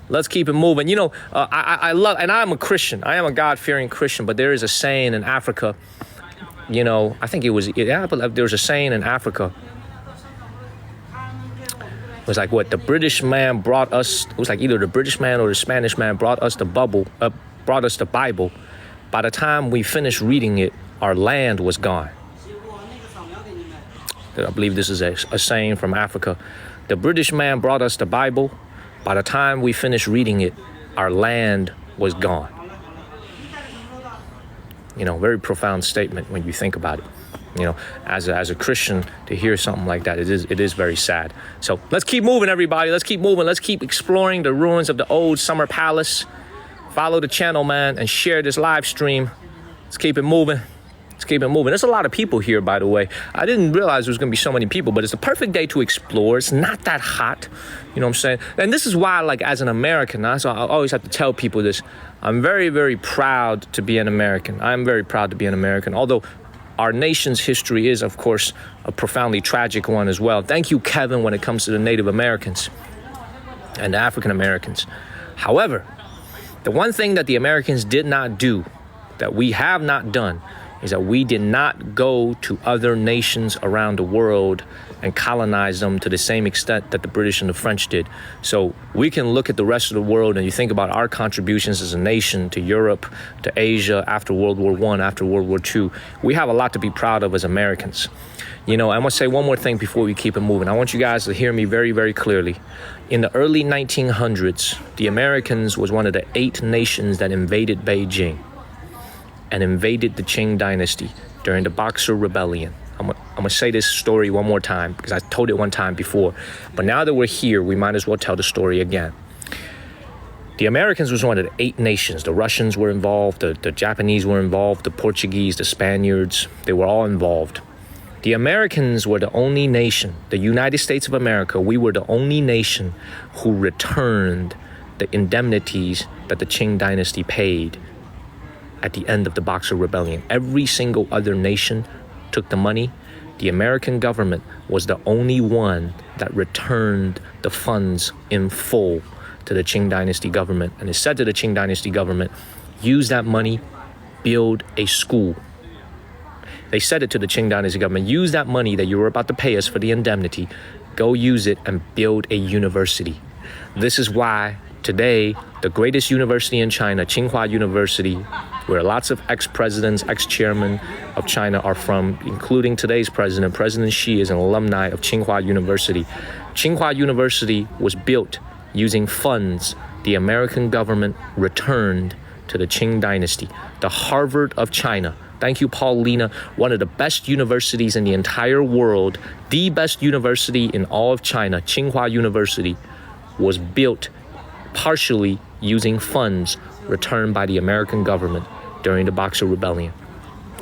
Let's keep it moving. You know, I love, and I'm a Christian. I am a God-fearing Christian. But there is a saying in Africa, you know, I think it was, yeah, but there was a saying in Africa. It was like what the British man brought us. It was like either the British man or the Spanish man brought us the Bible. By the time we finished reading it, our land was gone. I believe this is a saying from Africa. The British man brought us the Bible. By the time we finished reading it, our land was gone. You know, very profound statement when you think about it. You know, as a Christian, to hear something like that, it is very sad. So let's keep moving, everybody. Let's keep moving. Let's keep exploring the ruins of the old summer palace. Follow the channel, man, and share this live stream. Let's keep it moving. Let's keep it moving. There's a lot of people here, by the way. I didn't realize there was going to be so many people, but it's the perfect day to explore. It's not that hot. You know what I'm saying? And this is why, like, as an American, so I always have to tell people this. I'm very, very proud to be an American. I'm very proud to be an American, although our nation's history is, of course, a profoundly tragic one as well. Thank you, Kevin, when it comes to the Native Americans and the African Americans. However, the one thing that the Americans did not do, that we have not done, is that we did not go to other nations around the world and colonize them to the same extent that the British and the French did. So we can look at the rest of the world and you think about our contributions as a nation to Europe, to Asia, after World War I, after World War II. We have a lot to be proud of as Americans. You know, I want to say one more thing before we keep it moving. I want you guys to hear me very, very clearly. In the early 1900s, the Americans was one of the 8 nations that invaded Beijing and invaded the Qing Dynasty during the Boxer Rebellion. I'm gonna say this story one more time because I told it one time before. But now that we're here, we might as well tell the story again. The Americans was one of the 8 nations. The Russians were involved, the Japanese were involved, the Portuguese, the Spaniards, they were all involved. The Americans were the only nation, the United States of America, we were the only nation who returned the indemnities that the Qing Dynasty paid at the end of the Boxer Rebellion. Every single other nation took the money. The American government was the only one that returned the funds in full to the Qing Dynasty government. And it said to the Qing Dynasty government, use that money, build a school. They said it to the Qing Dynasty government, use that money that you were about to pay us for the indemnity, go use it and build a university. This is why today, the greatest university in China, Tsinghua University, where lots of ex-presidents, ex-chairmen of China are from, including today's president. President Xi is an alumni of Tsinghua University. Tsinghua University was built using funds the American government returned to the Qing Dynasty. The Harvard of China. Thank you, Paulina. One of the best universities in the entire world, the best university in all of China, Tsinghua University, was built partially using funds returned by the American government during the Boxer Rebellion.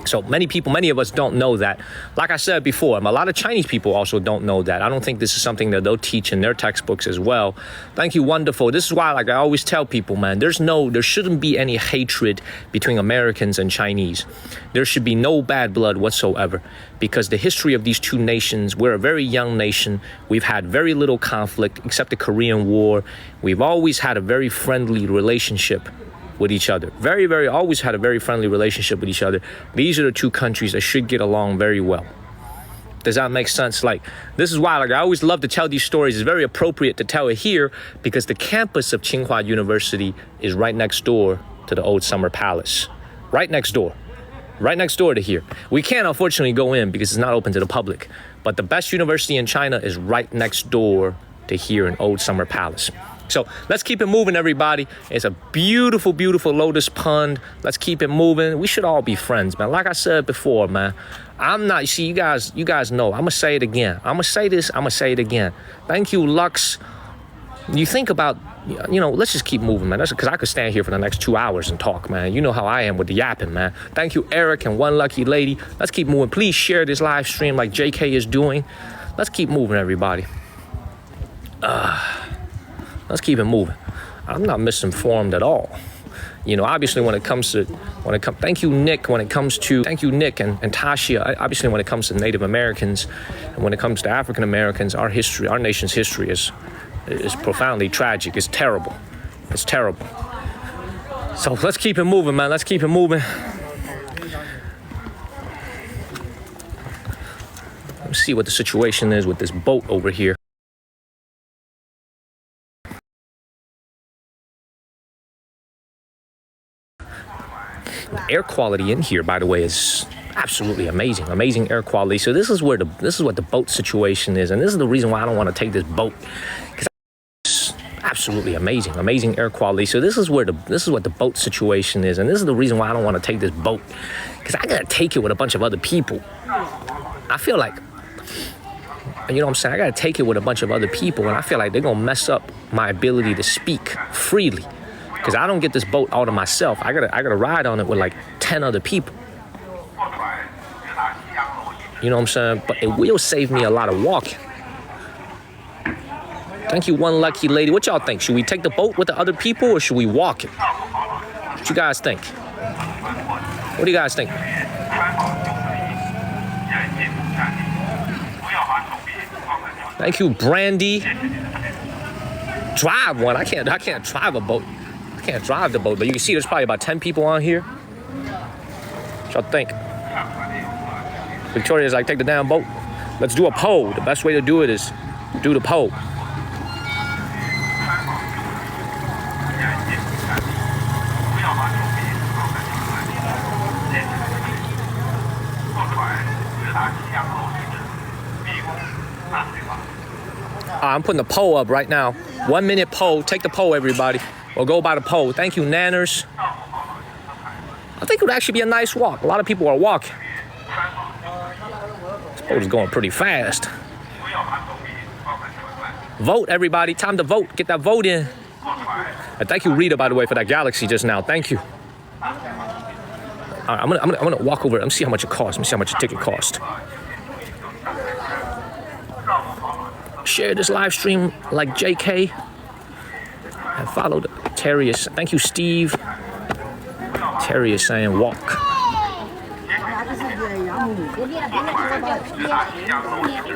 So many of us don't know that. Like I said before, a lot of Chinese people also don't know that. I don't think this is something that they'll teach in their textbooks as well. Thank you, wonderful. This is why, like I always tell people, man, there shouldn't be any hatred between Americans and Chinese. There should be no bad blood whatsoever, because the history of these two nations, we're a very young nation. We've had very little conflict except the Korean War. We've always had a very friendly relationship with each other. Always had a very friendly relationship with each other. These are the two countries that should get along very well. Does that make sense? Like, this is why, like, I always love to tell these stories. It's very appropriate to tell it here because the campus of Tsinghua University is right next door to the old summer palace. Right next door to here. We can't unfortunately go in because it's not open to the public, but the best university in China is right next door to here in old summer palace. So let's keep it moving, everybody. It's a beautiful, beautiful lotus pond. Let's keep it moving. We should all be friends, man. Like I said before, man, I'm not, see, you guys know, I'm going to say it again. I'm going to say this, I'm going to say it again. Thank you, Lux. You think about, you know, let's just keep moving, man. That's because I could stand here for the next 2 hours and talk, man. You know how I am with the yapping, man. Thank you, Eric and One Lucky Lady. Let's keep moving. Please share this live stream like JK is doing. Let's keep moving, everybody. Let's keep it moving. I'm not misinformed at all. You know, obviously thank you, Nick, thank you, Nick and Tasha. Obviously, when it comes to Native Americans and when it comes to African Americans, our nation's history is profoundly tragic. It's terrible. It's terrible. So let's keep it moving, man. Let's keep it moving. Let's see what the situation is with this boat over here. The air quality in here, by the way, is absolutely amazing. Amazing air quality. So this is what the boat situation is, and this is the reason why I don't want to take this boat. It's absolutely amazing. Amazing air quality. So this is what the boat situation is, and this is the reason why I don't want to take this boat, because I gotta take it with a bunch of other people. I feel like, you know what I'm saying, I gotta take it with a bunch of other people, and I feel like they're gonna mess up my ability to speak freely, because I don't get this boat all to myself. I gotta ride on it with like 10 other people. You know what I'm saying? But it will save me a lot of walking. Thank you, one lucky lady. What y'all think? Should we take the boat with the other people, or should we walk it? What you guys think? What do you guys think? Thank you, Brandy. Drive one. I can't drive a boat. I can't drive the boat, but you can see there's probably about 10 people on here. What y'all think? Victoria's like, take the damn boat. Let's do a poll. The best way to do it is do the poll. I'm putting the poll up right now. 1 minute poll. Take the poll, everybody. Or go by the poll. Thank you, Nanners. I think it would actually be a nice walk. A lot of people are walking. This boat is going pretty fast. Vote, everybody. Time to vote. Get that vote in. And thank you, Rita, by the way, for that Galaxy just now. Thank you. I'm gonna walk over. Let me see how much it costs. Let me see how much a ticket costs. Share this live stream like JK. And follow Terry. Thank you, Steve. Terry is saying walk.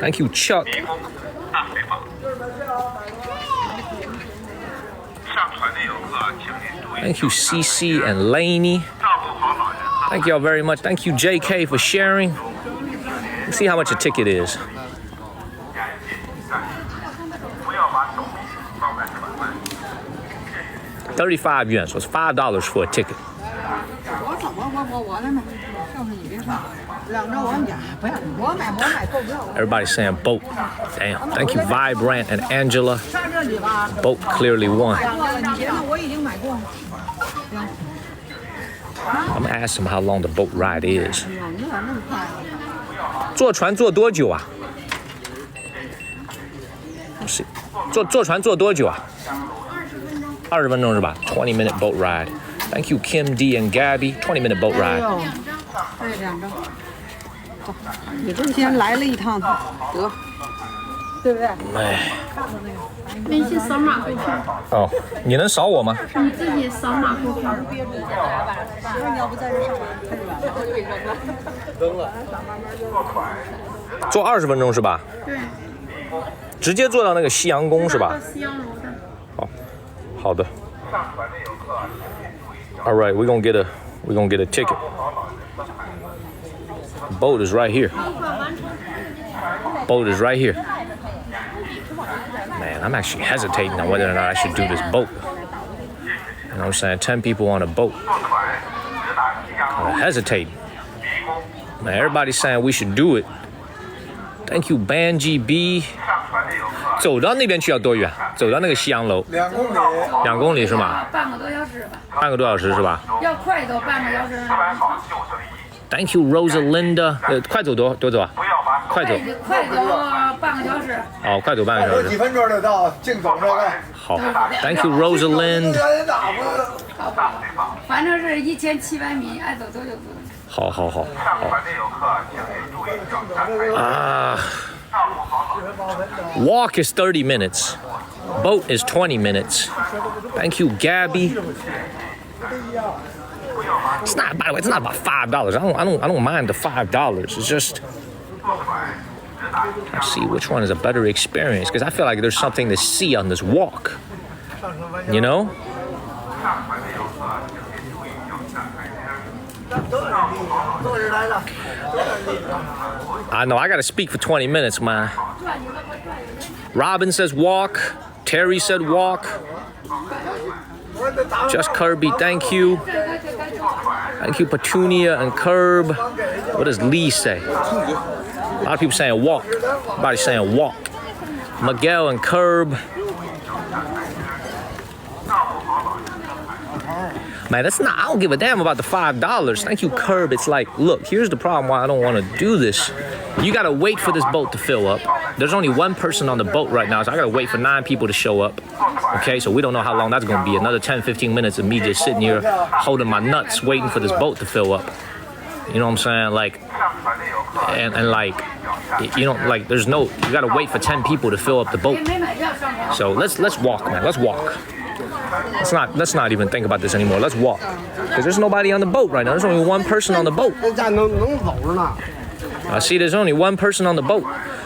Thank you, Chuck. Thank you, CC and Laney. Thank y'all very much. Thank you, JK, for sharing. Let's see how much a ticket is. $35 so it's $5 for a ticket. Everybody's saying boat. Damn. Thank you, Vibrant and Angela. Boat clearly won. I'm gonna ask him how long the boat ride is. 坐船坐多久啊？是，坐船坐多久啊？20分钟是吧 ？20-minute boat ride. Thank you, Kim D and Gabby. 20-minute boat ride. 你这先来了一趟，得，对不对？哎。微信扫码购票。哦，你能扫我吗？你自己扫码购票。你要不在这上面，坐20分钟是吧？对。直接坐到那个西洋宫是吧？西洋楼的。好，好的。All right, we're gonna get a ticket. Boat is right here. Boat is right here. Man, I'm actually hesitating on whether or not I should do this boat. You know what I'm saying? 10 people on a boat. I'm hesitating. Man, everybody's saying we should do it. Thank you, Banji B. 走到那边去要多远？走到那个西洋楼？2公里。2公里是吗？半个多小时吧。半个多小时是吧？要快走半个小时。Thank you, Rosalinda. 快走多走啊？快走半个小时。哦，快走半个小时。几分钟就到，净走这个。好 ，Thank you, Rosalind. 反正是1700米，爱走多久走。好。Walk is 30 minutes. Boat is 20 minutes. Thank you, Gabby. It's not. By the way, it's not about $5. I don't mind the $5. It's just. Let's see which one is a better experience, because I feel like there's something to see on this walk. You know? I know, I gotta speak for 20 minutes, man. Robin says walk. Terry said walk. Just Kirby, thank you. Thank you, Petunia and Curb. What does Lee say? A lot of people saying walk. Everybody's saying walk. Miguel and Curb. Man, that's not, I don't give a damn about the $5. Thank you, Curb. It's like, look, here's the problem why I don't want to do this. You gotta wait for this boat to fill up. There's only one person on the boat right now, so I gotta wait for 9 people to show up. Okay, so we don't know how long that's gonna be. Another 10, 15 minutes of me just sitting here holding my nuts, waiting for this boat to fill up. You know what I'm saying? Like, and like, you know, like there's no, you gotta wait for 10 people to fill up the boat. So let's walk, man, let's walk. Let's not even think about this anymore. Let's walk. Because there's nobody on the boat right now. There's only one person on the boat. I see there's only one person on the boat.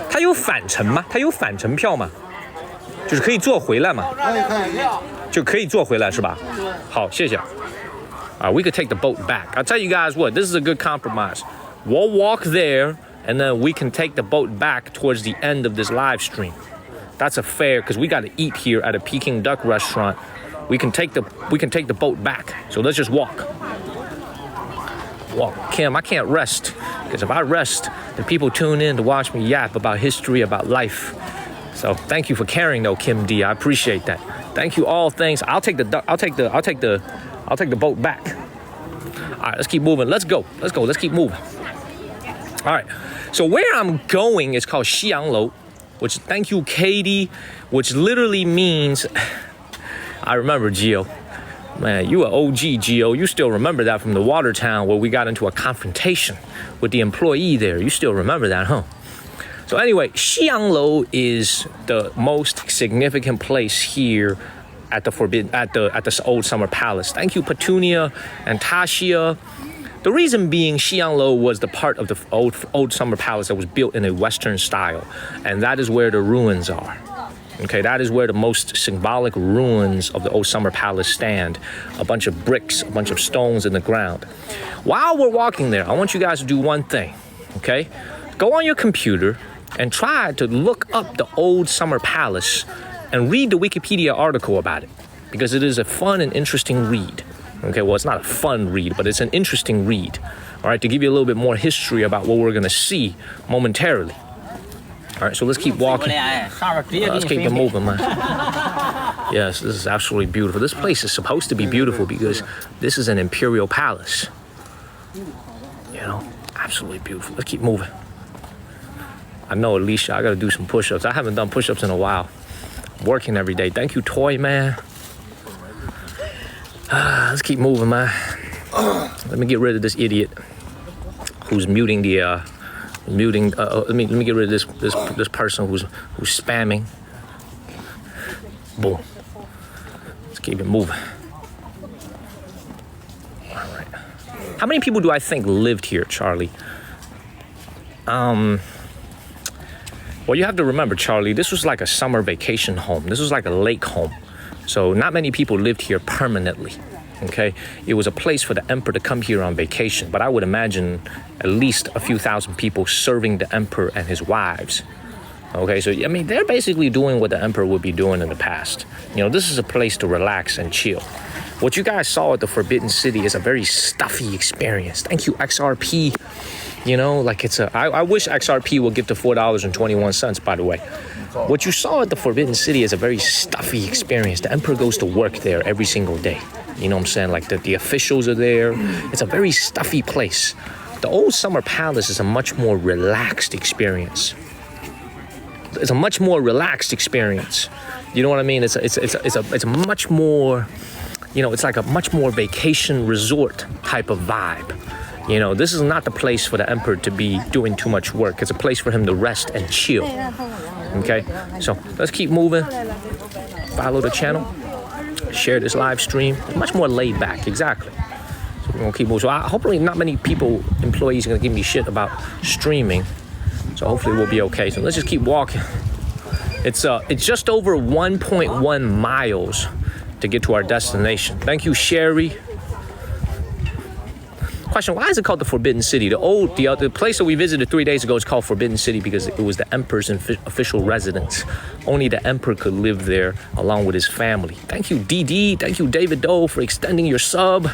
它有返程吗？它有返程票吗？就是可以坐回来吗？就可以坐回来是吧？好，谢谢。We could take the boat back. I'll tell you guys what, this is a good compromise. We'll walk there, and then we can take the boat back towards the end of this live stream. That's a fair, because we got to eat here at a Peking duck restaurant. We can take the boat back. So let's just walk. Walk. Kim, I can't rest, because if I rest, then people tune in to watch me yap about history, about life. So thank you for caring, though, Kim D. I appreciate that. Thank you all. Thanks. I'll take the boat back. All right, let's keep moving. Let's go. Let's keep moving. All right. So where I'm going is called Xianglou, which, thank you, Katie, which literally means, I remember, Gio. Man, you are OG, Gio. You still remember that from the water town where we got into a confrontation with the employee there. You still remember that, huh? So anyway, Xianglou is the most significant place here at the Old Summer Palace. Thank you, Petunia and Tasia. The reason being, Xianglou was the part of the old Summer Palace that was built in a Western style, and that is where the ruins are. Okay, that is where the most symbolic ruins of the Old Summer Palace stand. A bunch of bricks, a bunch of stones in the ground. While we're walking there, I want you guys to do one thing, okay? Go on your computer and try to look up the Old Summer Palace and read the Wikipedia article about it, because it is a fun and interesting read. Okay, well, it's not a fun read, but it's an interesting read, all right, to give you a little bit more history about what we're going to see momentarily. All right, so let's keep walking. Let's keep it moving, man. Yes, this is absolutely beautiful. This place is supposed to be beautiful because this is an imperial palace. You know, absolutely beautiful. Let's keep moving. I know, Alicia, I got to do some push-ups. I haven't done push-ups in a while. I'm working every day. Thank you, Toy Man. Let's keep moving, man. Let me get rid of this idiot who's muting the let me get rid of this person who's spamming. Boom. Let's keep it moving. All right. How many people do I think lived here, Charlie? Well, you have to remember, Charlie, this was like a summer vacation home. This was like a lake home. So not many people lived here permanently, okay? It was a place for the emperor to come here on vacation, but I would imagine at least a few thousand people serving the emperor and his wives. Okay, so, I mean, they're basically doing what the emperor would be doing in the past. You know, this is a place to relax and chill. What you guys saw at the Forbidden City is a very stuffy experience. Thank you, XRP. You know, like I wish XRP would give to $4.21, by the way. What you saw at the Forbidden City is a very stuffy experience. The emperor goes to work there every single day. You know what I'm saying? Like the officials are there. It's a very stuffy place. The Old Summer Palace is a much more relaxed experience. It's a much more relaxed experience. You know what I mean? It's a much more, you know, it's like a much more vacation resort type of vibe. You know, this is not the place for the emperor to be doing too much work. It's a place for him to rest and chill. Okay, so let's keep moving. Follow the channel. Share this live stream. It's much more laid back, exactly. So we're gonna keep moving. So hopefully not many employees are gonna give me shit about streaming. So hopefully we'll be okay. So let's just keep walking. It's just over 1.1 miles to get to our destination. Thank you, Sherry. Question, why is it called the Forbidden City? The place that we visited 3 days ago is called Forbidden City because it was the emperor's official residence. Only the emperor could live there along with his family. Thank you, DD. Thank you, David Doe, for extending your sub.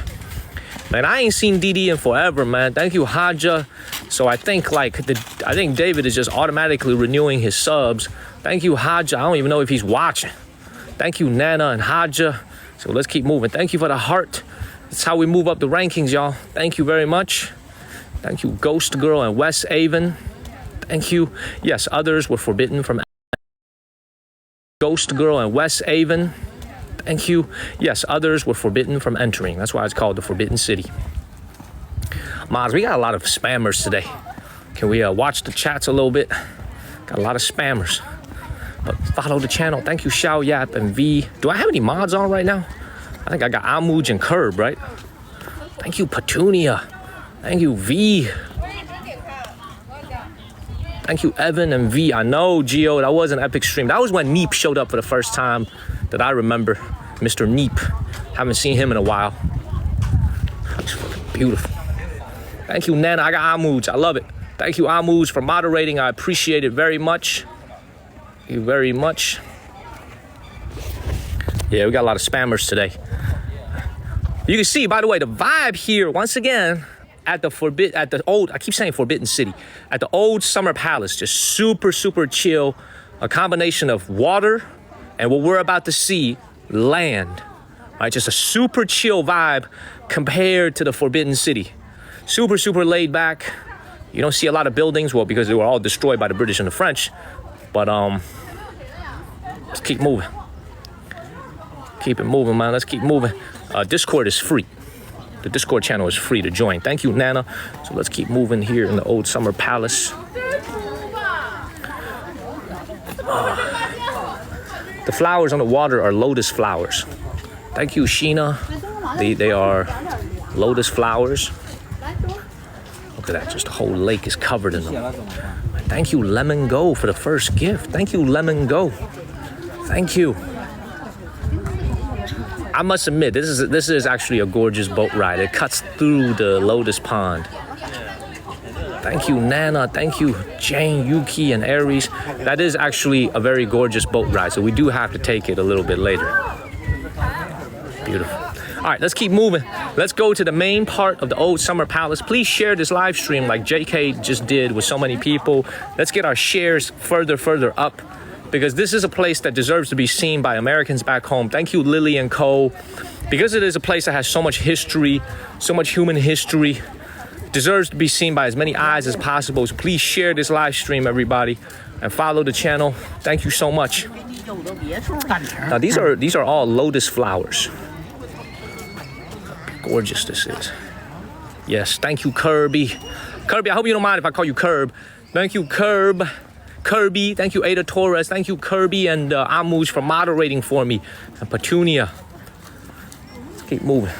Man, I ain't seen DD in forever, man. Thank you, Haja. So I think David is just automatically renewing his subs. Thank you, Haja. I don't even know if he's watching. Thank you, Nana and Haja. So let's keep moving. Thank you for the heart. That's how we move up the rankings, y'all. Thank you very much. Thank you, Ghost Girl and West Avon. Thank you. Yes, others were forbidden from Ghost Girl and West Avon. Thank you. Yes, others were forbidden from entering. That's why it's called the Forbidden City. Mods, we got a lot of spammers today. Can we watch the chats a little bit? Got a lot of spammers. But follow the channel. Thank you, Xiao Yap and V. Do I have any mods on right now? I think I got Amuj and Curb, right? Thank you, Petunia. Thank you, V. Thank you, Evan and V. I know, Gio, that was an epic stream. That was when Neep showed up for the first time that I remember. Mr. Neep. Haven't seen him in a while. He's fucking beautiful. Thank you, Nana. I got Amuj. I love it. Thank you, Amuj, for moderating. I appreciate it very much. Thank you very much. Yeah, we got a lot of spammers today. You can see, by the way, the vibe here, once again, at the old, I keep saying Forbidden City, at the old Summer Palace, just super, super chill. A combination of water and what we're about to see, land. Right, just a super chill vibe compared to the Forbidden City. Super, super laid back. You don't see a lot of buildings, well, because they were all destroyed by the British and the French. But let's keep moving. Keep it moving, man. Let's keep moving. Discord is free. The Discord channel is free to join. Thank you, Nana. So let's keep moving here in the old Summer Palace. The flowers on the water are lotus flowers. Thank you, Sheena. They are lotus flowers. Look at that. Just the whole lake is covered in them. Thank you, Lemon Go, for the first gift. Thank you, Lemon Go. Thank you. I must admit, this is actually a gorgeous boat ride. It cuts through the lotus pond. Thank you, Nana. Thank you, Jane, Yuki, and Aries. That is actually a very gorgeous boat ride, so we do have to take it a little bit later. Beautiful. All right, let's keep moving. Let's go to the main part of the old Summer Palace. Please share this live stream like JK just did with so many people. Let's get our shares further up, because this is a place that deserves to be seen by Americans back home. Thank you, Lily and Co. Because it is a place that has so much history, so much human history, deserves to be seen by as many eyes as possible. So please share this live stream, everybody, and follow the channel. Thank you so much. Now these are all lotus flowers. Gorgeous this is. Yes, thank you, Kirby. Kirby, I hope you don't mind if I call you Curb. Thank you, Kirby. Thank you, Ada Torres. Thank you, Kirby and Amuj for moderating for me. And Petunia. Let's keep moving.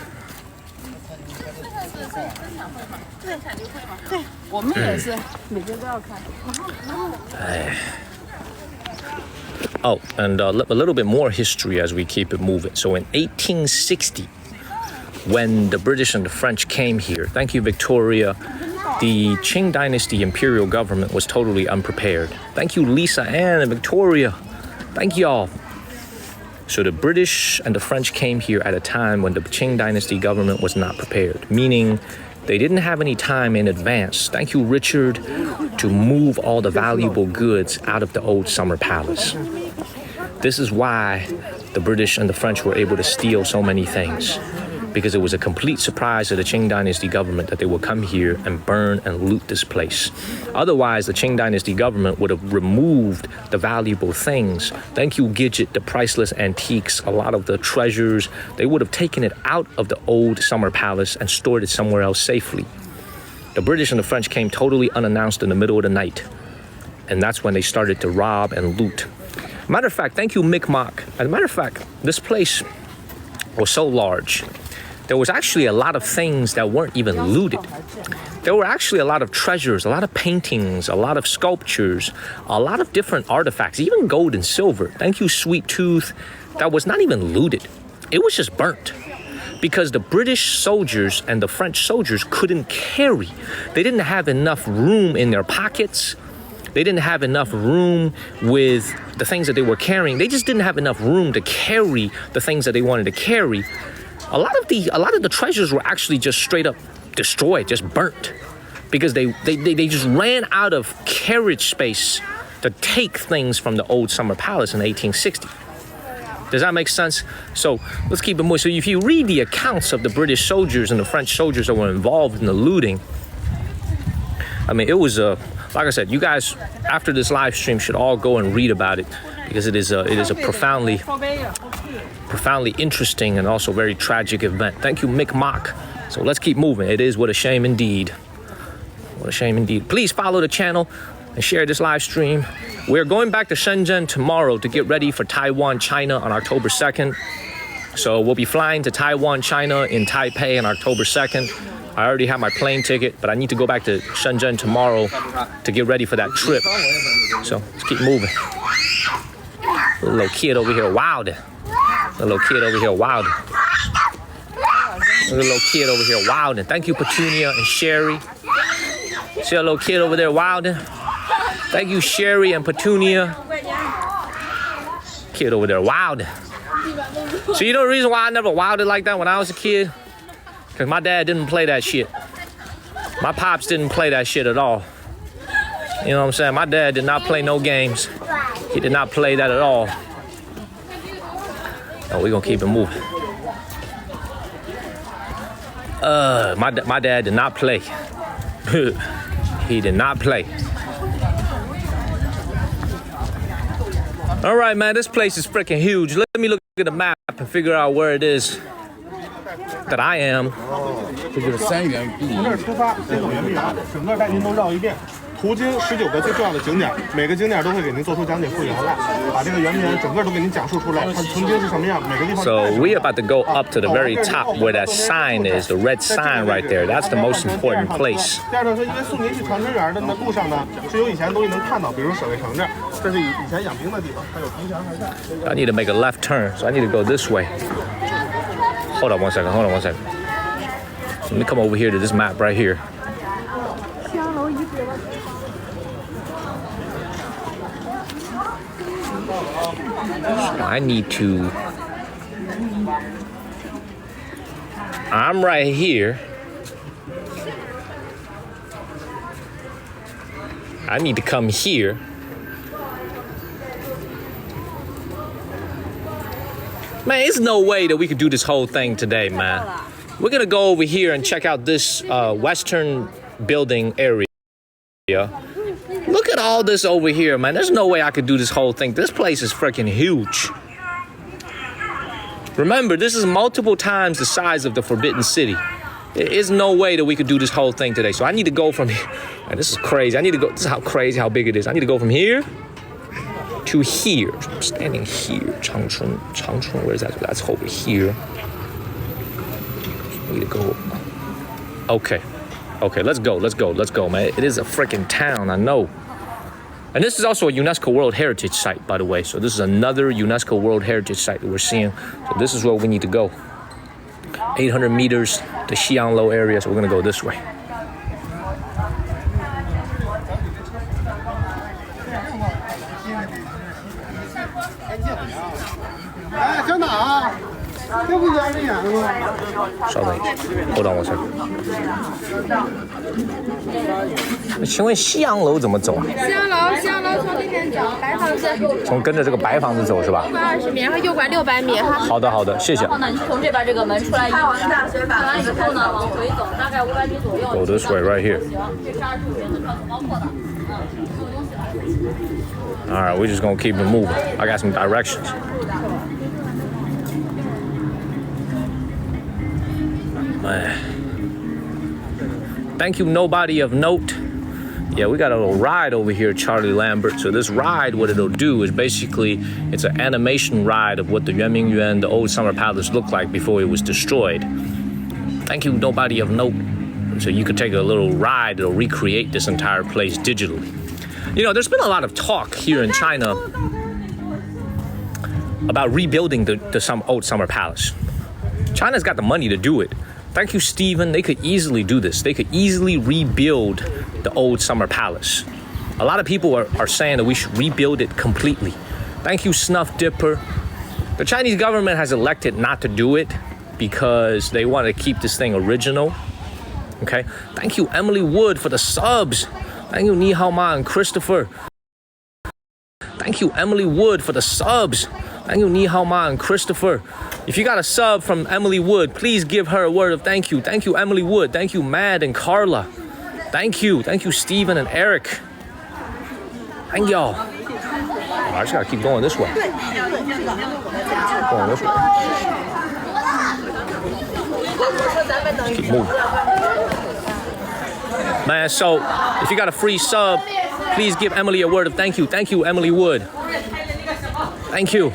Oh, and a little bit more history as we keep it moving. So in 1860, when the British and the French came here, thank you, Victoria, the Qing Dynasty imperial government was totally unprepared. Thank you, Lisa Ann and Victoria. Thank y'all. So the British and the French came here at a time when the Qing Dynasty government was not prepared, meaning they didn't have any time in advance, thank you, Richard, to move all the valuable goods out of the old Summer Palace. This is why the British and the French were able to steal so many things, because it was a complete surprise to the Qing Dynasty government that they would come here and burn and loot this place. Otherwise, the Qing Dynasty government would have removed the valuable things. Thank you, Gidget, the priceless antiques, a lot of the treasures. They would have taken it out of the old Summer Palace and stored it somewhere else safely. The British and the French came totally unannounced in the middle of the night. And that's when they started to rob and loot. Matter of fact, thank you, Mick Mock. As a matter of fact, this place was so large. There was actually a lot of things that weren't even looted. There were actually a lot of treasures, a lot of paintings, a lot of sculptures, a lot of different artifacts, even gold and silver. Thank you, Sweet Tooth. That was not even looted. It was just burnt. because the British soldiers and the French soldiers couldn't carry. They didn't have enough room in their pockets. They didn't have enough room with the things that they were carrying. They just didn't have enough room to carry the things that they wanted to carry. A lot of the treasures were actually just straight up destroyed, just burnt, because they just ran out of carriage space to take things from the old summer palace in 1860. Does that make sense? So let's keep it moving. So if you read the accounts of the British soldiers and the French soldiers that were involved in the looting, I mean, it was like I said, you guys after this live stream should all go and read about it, because it is a profoundly interesting and also very tragic event. Thank you, Mick Mock. So let's keep moving. It is what a shame indeed. What a shame indeed. Please follow the channel and share this live stream. We're going back to Shenzhen tomorrow to get ready for Taiwan, China on October 2nd. So we'll be flying to Taiwan, China in Taipei on October 2nd. I already have my plane ticket, but I need to go back to Shenzhen tomorrow to get ready for that trip. So let's keep moving. Little kid over here wilding. Little kid over here wilding. Little kid over here wilding. Thank you, Petunia and Sherry. See a little kid over there wilding? Thank you, Sherry and Petunia. Kid over there wilding. So you know the reason why I never wilded like that when I was a kid? Because my dad didn't play that shit. My pops didn't play that shit at all. You know what I'm saying? My dad did not play no games. He did not play that at all. No, we're gonna keep it moving. My dad did not play. He did not play. All right, man, this place is freaking huge. Let me look at the map and figure out where it is that I am. 这就是3元币。从这儿出发，先走圆明园，整个带您都绕一遍。途经19个最重要的景点，每个景点都会给您做出讲解复原来，把这个圆明园整个都给您讲述出来，它曾经是什么样，每个地方。So we're about to go up to the very top where that sign is, the red sign right there. That's the most important place. 第二呢，是因为送您去长春园的那路上呢，是有以前东西能看到，比如守卫城这儿，这是以前养兵的地方，还有铜墙还在。I need to make a left turn, so I need to go this way. Hold on one second. So let me come over here to this map right here. So I need to. I'm right here. I need to come here. Man, there's no way that we could do this whole thing today, man. We're gonna go over here and check out this western building area. Look at all this over here, man. There's no way I could do this whole thing. This place is freaking huge. Remember, this is multiple times the size of the Forbidden City. There is no way that we could do this whole thing today. So I need to go from here. Man, this is crazy. I need to go. This is how crazy, how big it is. I need to go from here to here. I'm standing here. Changchun, where is that? That's over here. I need to go. Okay, let's go, man. It is a freaking town, I know. And this is also a UNESCO World Heritage Site, by the way. So this is another UNESCO World Heritage Site that we're seeing. So this is where we need to go. 800 meters to Xianglo area, so we're gonna go this way. Hold on one second. 请问西洋楼怎么走啊？西洋楼从那边走，白房子。从跟着这个白房子走是吧？520米，然后右拐600米。好的，谢谢。然后呢，你从这边这个门出来，看完以后呢，往回走，大概500米左右。Go this way right here. 这是25元的传统包括的，所有东西来。All right, we're just gonna keep it moving. I got some directions. Man. Thank you, nobody of note. Yeah, we got a little ride over here, Charlie Lambert. So this ride, what it'll do is basically, it's an animation ride of what the Yuanmingyuan, the old summer palace, looked like before it was destroyed. Thank you, nobody of note. So you could take a little ride that'll recreate this entire place digitally. You know, there's been a lot of talk here in China about rebuilding the old summer palace. China's got the money to do it. Thank you, Stephen. They could easily do this. They could easily rebuild the old summer palace. A lot of people are saying that we should rebuild it completely. Thank you, Snuff Dipper. The Chinese government has elected not to do it because they want to keep this thing original. Okay. Thank you, Emily Wood, for the subs. Thank you, Ni Hao Ma and Christopher. Thank you, Emily Wood, for the subs. Thank you, Ni Hao Ma and Christopher. If you got a sub from Emily Wood, please give her a word of thank you. Thank you, Emily Wood. Thank you, Mad and Carla. Thank you. Thank you, Stephen and Eric. Thank y'all. I just gotta keep going this way. Going this way. Keep moving. Man, so if you got a free sub, please give Emily a word of thank you. Thank you, Emily Wood. Thank you.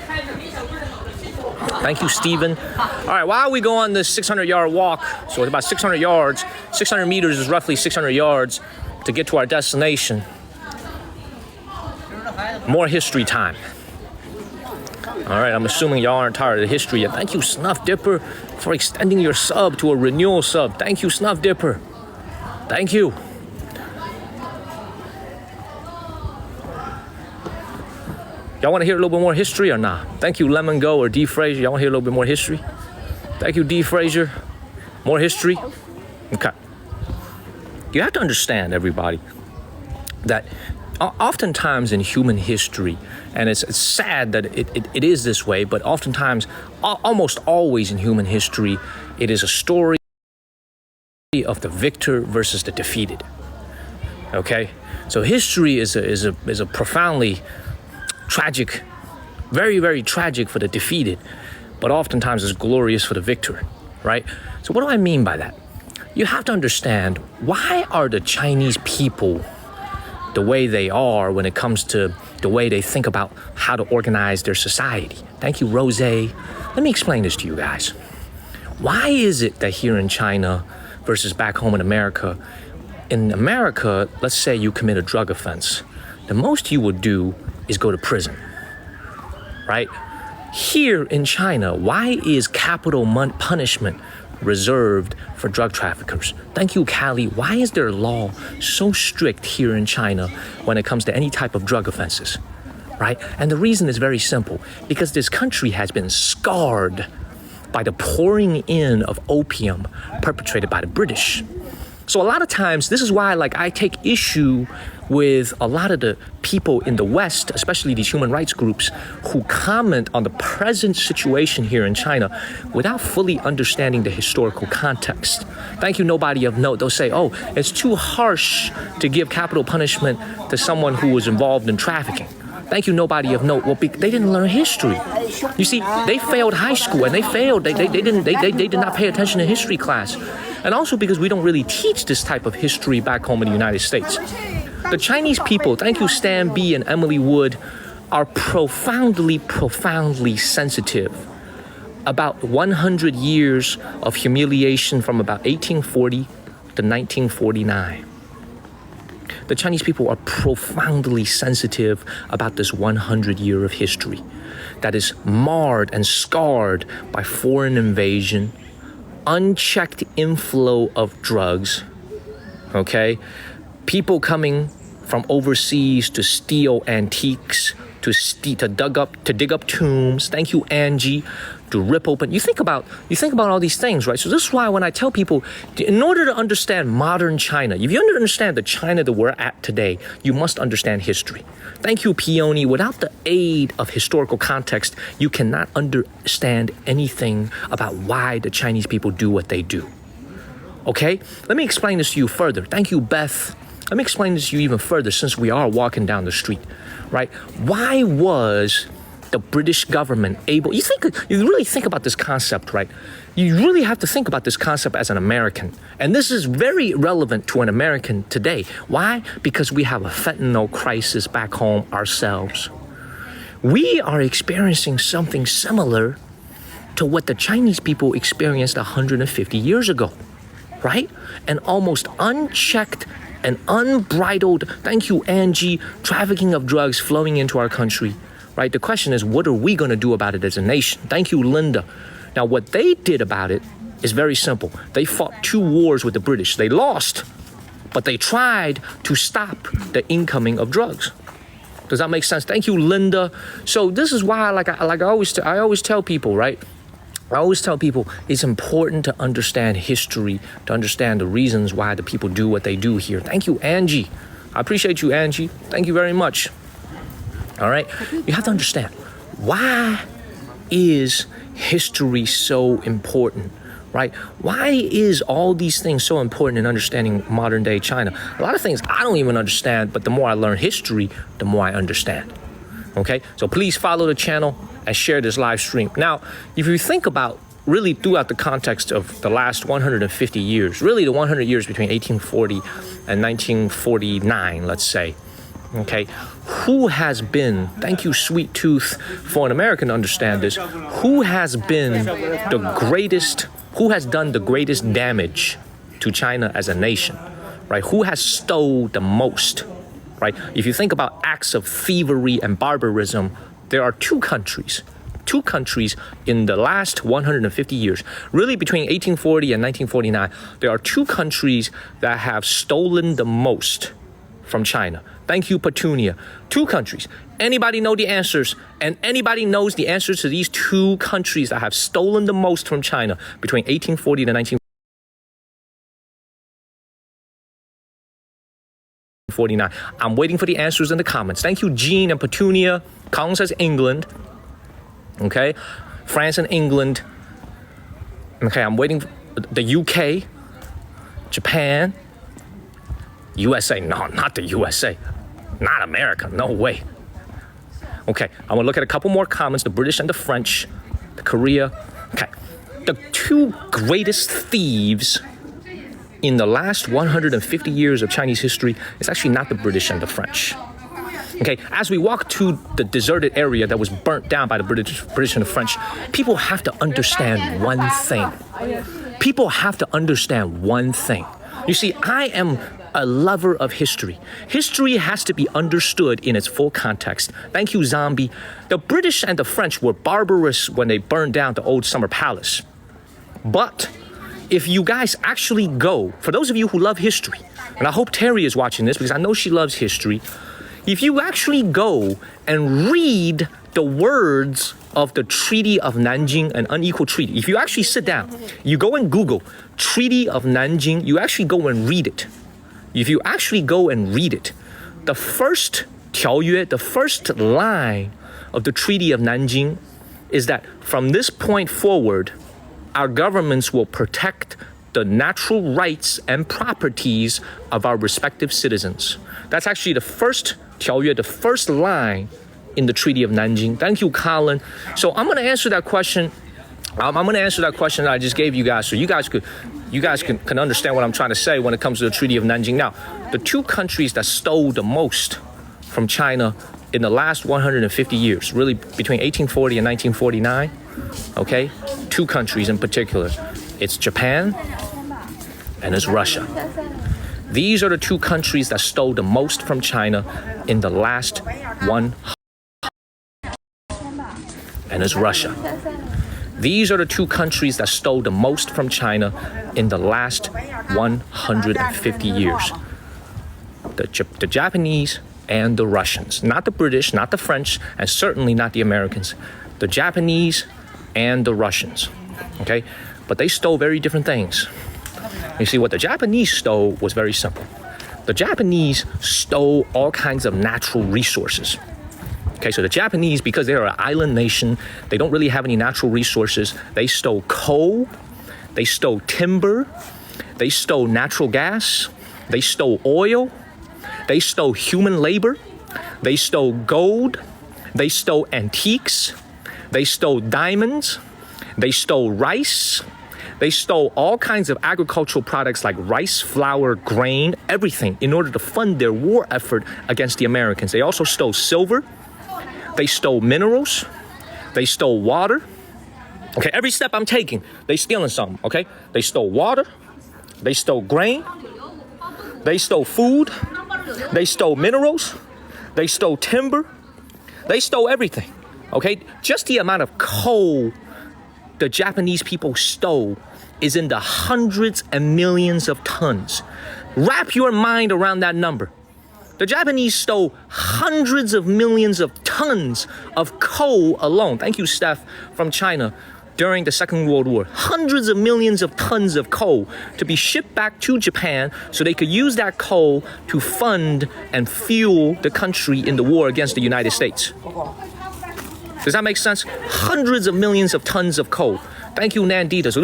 Thank you, Stephen. All right, while we go on this 600-yard walk, so it's about 600 yards, 600 meters is roughly 600 yards to get to our destination. More history time. All right, I'm assuming y'all aren't tired of the history yet. Thank you, Snuff Dipper, for extending your sub to a renewal sub. Thank you, Snuff Dipper. Thank you. Y'all want to hear a little bit more history or not? Thank you, Lemon Go or D. Fraser. Y'all want to hear a little bit more history? Thank you, D. Fraser. More history? Okay. You have to understand, everybody, that oftentimes in human history, and it's sad that it is this way, but oftentimes, almost always in human history, it is a story of the victor versus the defeated. Okay? So history is a profoundly tragic, very, very tragic for the defeated, but oftentimes is glorious for the victor, right? So what do I mean by that? You have to understand, why are the Chinese people the way they are when it comes to the way they think about how to organize their society? Thank you, Rose. Let me explain this to you guys. Why is it that here in China versus back home in America, let's say you commit a drug offense, the most you would do is go to prison, right? Here in China, why is capital punishment reserved for drug traffickers? Thank you, Callie. Why is their law so strict here in China when it comes to any type of drug offenses, right? And the reason is very simple, because this country has been scarred by the pouring in of opium perpetrated by the British. So a lot of times, this is why I take issue with a lot of the people in the West, especially these human rights groups, who comment on the present situation here in China without fully understanding the historical context. Thank you, Nobody of Note. They'll say, oh, it's too harsh to give capital punishment to someone who was involved in trafficking. Thank you, Nobody of Note. Well, they didn't learn history. You see, they failed high school, and they did not pay attention to history class. And also because we don't really teach this type of history back home in the United States. The Chinese people, thank you, Stan B and Emily Wood, are profoundly, profoundly sensitive about 100 years of humiliation from about 1840 to 1949. The Chinese people are profoundly sensitive about this 100 year of history that is marred and scarred by foreign invasion, unchecked inflow of drugs, okay? People coming from overseas to steal antiques, to dig up tombs. Thank you, Angie. To rip open. You think about all these things, right? So this is why when I tell people, in order to understand modern China, if you understand the China that we're at today, you must understand history. Thank you, Peony. Without the aid of historical context, you cannot understand anything about why the Chinese people do what they do. Okay? Let me explain this to you further. Thank you, Beth. Let me explain this to you even further since we are walking down the street, right? Why was the British government able, you really think about this concept, right? You really have to think about this concept as an American. And this is very relevant to an American today. Why? Because we have a fentanyl crisis back home ourselves. We are experiencing something similar to what the Chinese people experienced 150 years ago, right? An almost unchecked and unbridled, thank you, Angie, trafficking of drugs flowing into our country. Right? The question is, what are we going to do about it as a nation? Thank you, Linda. Now, what they did about it is very simple. They fought 2 wars with the British. They lost, but they tried to stop the incoming of drugs. Does that make sense? Thank you, Linda. So this is why, I always tell people, right? I always tell people it's important to understand history, to understand the reasons why the people do what they do here. Thank you, Angie. I appreciate you, Angie. Thank you very much. All right? You have to understand, why is history so important, right? Why is all these things so important in understanding modern day China? A lot of things I don't even understand, but the more I learn history, the more I understand. Okay? So please follow the channel and share this live stream. Now, if you think about really throughout the context of the last 150 years, really the 100 years between 1840 and 1949, let's say, okay, who has been, thank you, Sweet Tooth, for an American to understand this, who has been the greatest, who has done the greatest damage to China as a nation, right? Who has stole the most, right? If you think about acts of thievery and barbarism, there are two countries in the last 150 years, really between 1840 and 1949, there are 2 countries that have stolen the most from China. Thank you, Petunia. 2 countries. Anybody know the answers? And anybody knows the answers to these 2 countries that have stolen the most from China between 1840 to 1949? I'm waiting for the answers in the comments. Thank you, Jean and Petunia. Kong says England. Okay, France and England. Okay, I'm waiting for the UK, Japan, USA. No, not the USA. Not America. No way. Okay, I'm gonna look at a couple more comments. The British and the French, the Korea. Okay, the 2 greatest thieves in the last 150 years of Chinese history is actually not the British and the French. Okay, as we walk to the deserted area that was burnt down by the British and the French, people have to understand one thing. People have to understand one thing. You see, I am a lover of history. History has to be understood in its full context. Thank you, Zombie. The British and the French were barbarous when they burned down the old summer palace. But if you guys actually go, for those of you who love history, and I hope Terry is watching this because I know she loves history, if you actually go and read the words of the Treaty of Nanjing, an unequal treaty, if you actually sit down, you go and Google Treaty of Nanjing, you actually go and read it. If you actually go and read it, the first 条约, the first line of the Treaty of Nanjing is that from this point forward, our governments will protect the natural rights and properties of our respective citizens. That's actually the first 条约, the first line in the Treaty of Nanjing. Thank you, Colin. So I'm going to answer that question. I'm going to answer that question that I just gave you guys, so you guys can understand what I'm trying to say when it comes to the Treaty of Nanjing. Now, the 2 countries that stole the most from China in the last 150 years, really between 1840 and 1949, okay? 2 countries in particular. It's Japan and it's Russia. These are the 2 countries that stole the most from China in the last 100. And it's Russia. These are the 2 countries that stole the most from China in the last 150 years. The Japanese and the Russians. Not the British, not the French, and certainly not the Americans. The Japanese and the Russians. Okay? But they stole very different things. You see, what the Japanese stole was very simple. The Japanese stole all kinds of natural resources. Okay, so the Japanese, because they're an island nation, they don't really have any natural resources. They stole coal, they stole timber, they stole natural gas, they stole oil, they stole human labor, they stole gold, they stole antiques, they stole diamonds, they stole rice, they stole all kinds of agricultural products like rice, flour, grain, everything in order to fund their war effort against the Americans. They also stole silver, they stole minerals, they stole water. Okay, every step I'm taking, they stealing something, okay? They stole water, they stole grain, they stole food, they stole minerals, they stole timber, they stole everything, okay? Just the amount of coal the Japanese people stole is in the hundreds and millions of tons. Wrap your mind around that number. The Japanese stole hundreds of millions of tons of coal alone. Thank you, Steph, from China. During the Second World War, hundreds of millions of tons of coal to be shipped back to Japan so they could use that coal to fund and fuel the country in the war against the United States. Does that make sense? Hundreds of millions of tons of coal. Thank you, Nandita. So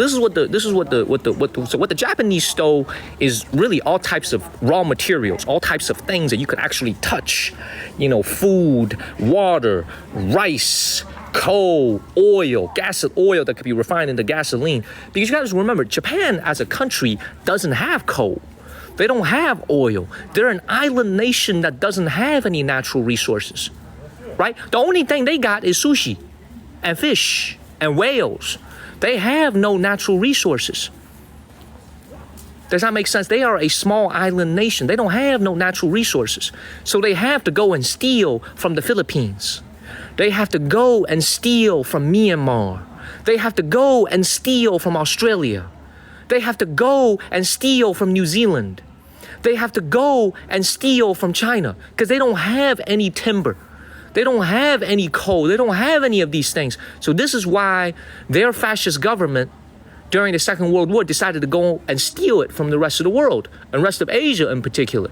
what the Japanese stole is really all types of raw materials, all types of things that you could actually touch. You know, food, water, rice, coal, oil, oil that could be refined into gasoline. Because you guys remember, Japan as a country doesn't have coal. They don't have oil. They're an island nation that doesn't have any natural resources, right? The only thing they got is sushi and fish and whales. They have no natural resources. Does that make sense? They are a small island nation. They don't have no natural resources. So they have to go and steal from the Philippines. They have to go and steal from Myanmar. They have to go and steal from Australia. They have to go and steal from New Zealand. They have to go and steal from China because they don't have any timber. They don't have any coal. They don't have any of these things. So this is why their fascist government during the Second World War decided to go and steal it from the rest of the world and rest of Asia in particular.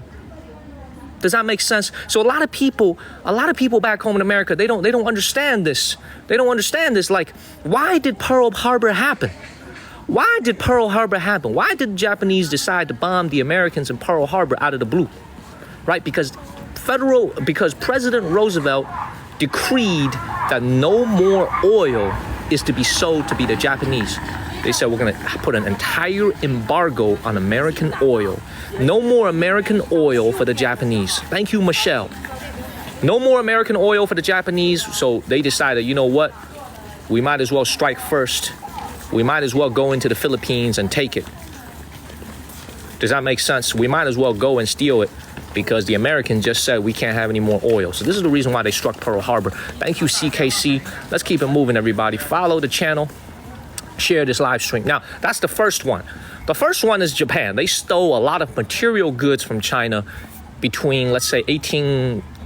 Does that make sense? So a lot of people back home in America, they don't understand this. They don't understand this. Like, why did Pearl Harbor happen? Why did Pearl Harbor happen? Why did the Japanese decide to bomb the Americans in Pearl Harbor out of the blue? Right? Because President Roosevelt decreed that no more oil is to be sold to the Japanese. They said, we're going to put an entire embargo on American oil. No more American oil for the Japanese. Thank you, Michelle. No more American oil for the Japanese. So they decided, you know what? We might as well strike first. We might as well go into the Philippines and take it. Does that make sense? We might as well go and steal it because the Americans just said we can't have any more oil. So this is the reason why they struck Pearl Harbor. Thank you, CKC. Let's keep it moving, everybody. Follow the channel. Share this live stream. Now, that's the first one. The first one is Japan. They stole a lot of material goods from China between, let's say,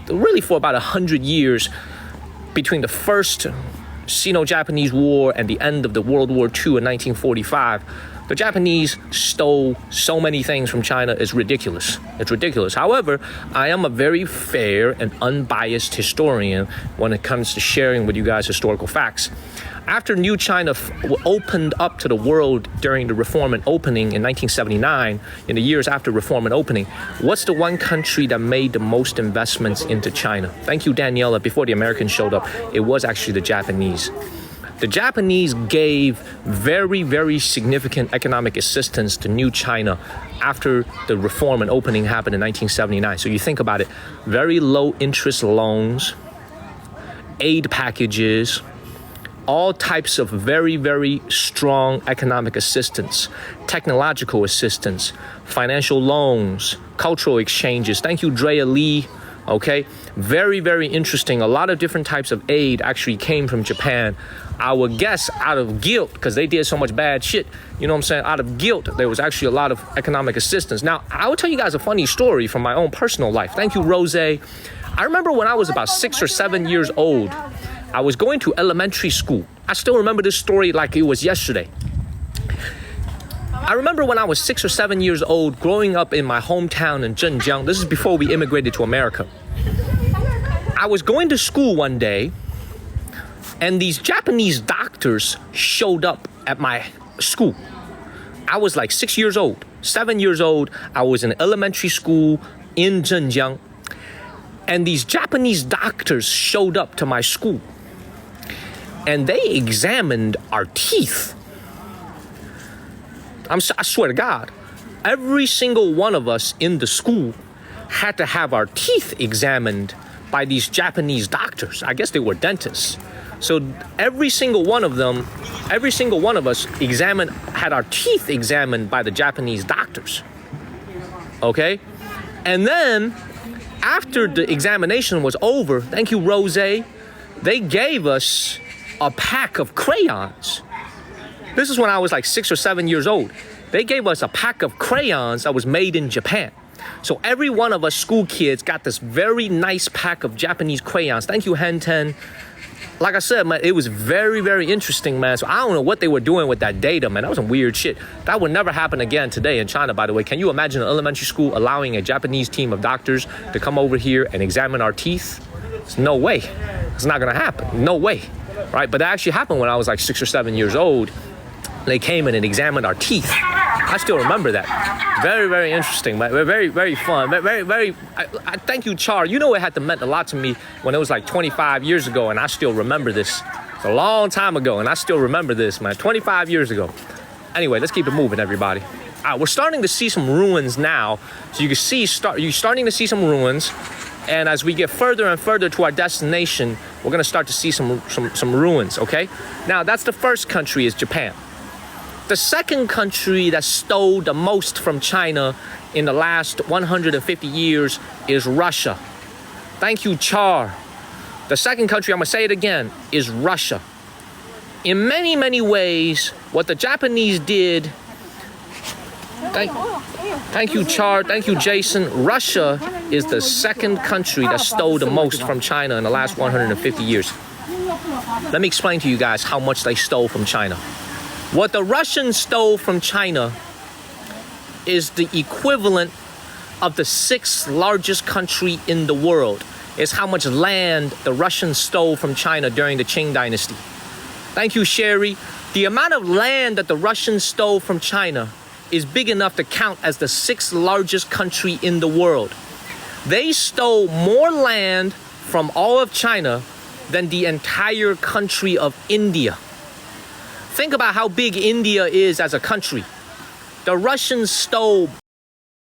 really for about 100 years, between the first Sino-Japanese War and the end of the World War II in 1945. The Japanese stole so many things from China, it's ridiculous. It's ridiculous. However, I am a very fair and unbiased historian when it comes to sharing with you guys historical facts. After New China opened up to the world during the Reform and Opening in 1979, in the years after Reform and Opening, what's the one country that made the most investments into China? Thank you, Daniela. Before the Americans showed up, it was actually the Japanese. The Japanese gave very, very significant economic assistance to New China after the Reform and Opening happened in 1979. So you think about it, very low interest loans, aid packages, all types of very, very strong economic assistance, technological assistance, financial loans, cultural exchanges. Thank you, Drea Lee. Okay, very, very interesting. A lot of different types of aid actually came from Japan. I would guess out of guilt, because they did so much bad shit, you know what I'm saying? Out of guilt, there was actually a lot of economic assistance. Now, I will tell you guys a funny story from my own personal life. Thank you, Rose. I remember when I was about 6 or 7 years old, I was going to elementary school. I still remember this story like it was yesterday. I remember when I was 6 or 7 years old, growing up in my hometown in Zhenjiang. This is before we immigrated to America. I was going to school one day, and these Japanese doctors showed up at my school. I was like 6 years old, 7 years old. I was in elementary school in Zhenjiang, and these Japanese doctors showed up to my school, and they examined our teeth. I swear to God, every single one of us in the school had to have our teeth examined by these Japanese doctors. I guess they were dentists. So every single one of us had our teeth examined by the Japanese doctors. Okay? And then after the examination was over, thank you, Rose, they gave us a pack of crayons. This is when I was like 6 or 7 years old. They gave us a pack of crayons that was made in Japan. So every one of us school kids got this very nice pack of Japanese crayons. Thank you, Henten. Like I said, man, it was very, very interesting, man. So I don't know what they were doing with that data, man. That was some weird shit. That would never happen again today in China, by the way. Can you imagine an elementary school allowing a Japanese team of doctors to come over here and examine our teeth? There's no way. It's not gonna happen. No way, right? But that actually happened when I was like 6 or 7 years old. They came in and examined our teeth. I still remember that. Very, very interesting, man. Very, very fun. Very, I thank you, Char. You know it had to meant a lot to me when it was like 25 years ago, and I still remember this. It's a long time ago, and I still remember this, man. 25 years ago. Anyway, let's keep it moving, everybody. All right, we're starting to see some ruins now. So you can see, you're starting to see some ruins. And as we get further and further to our destination, we're gonna start to see some ruins, okay? Now, that's the first country, is Japan. The second country that stole the most from China in the last 150 years is Russia. Thank you, Char. The second country, I'm gonna say it again, is Russia. In many, many ways, what the Japanese did, thank you, Char, thank you, Jason. Russia is the second country that stole the most from China in the last 150 years. Let me explain to you guys how much they stole from China. What the Russians stole from China is the equivalent of the 6th largest country in the world. Is how much land the Russians stole from China during the Qing Dynasty. Thank you, Sherry. The amount of land that the Russians stole from China is big enough to count as the 6th largest country in the world. They stole more land from all of China than the entire country of India. Think about how big India is as a country. The Russians stole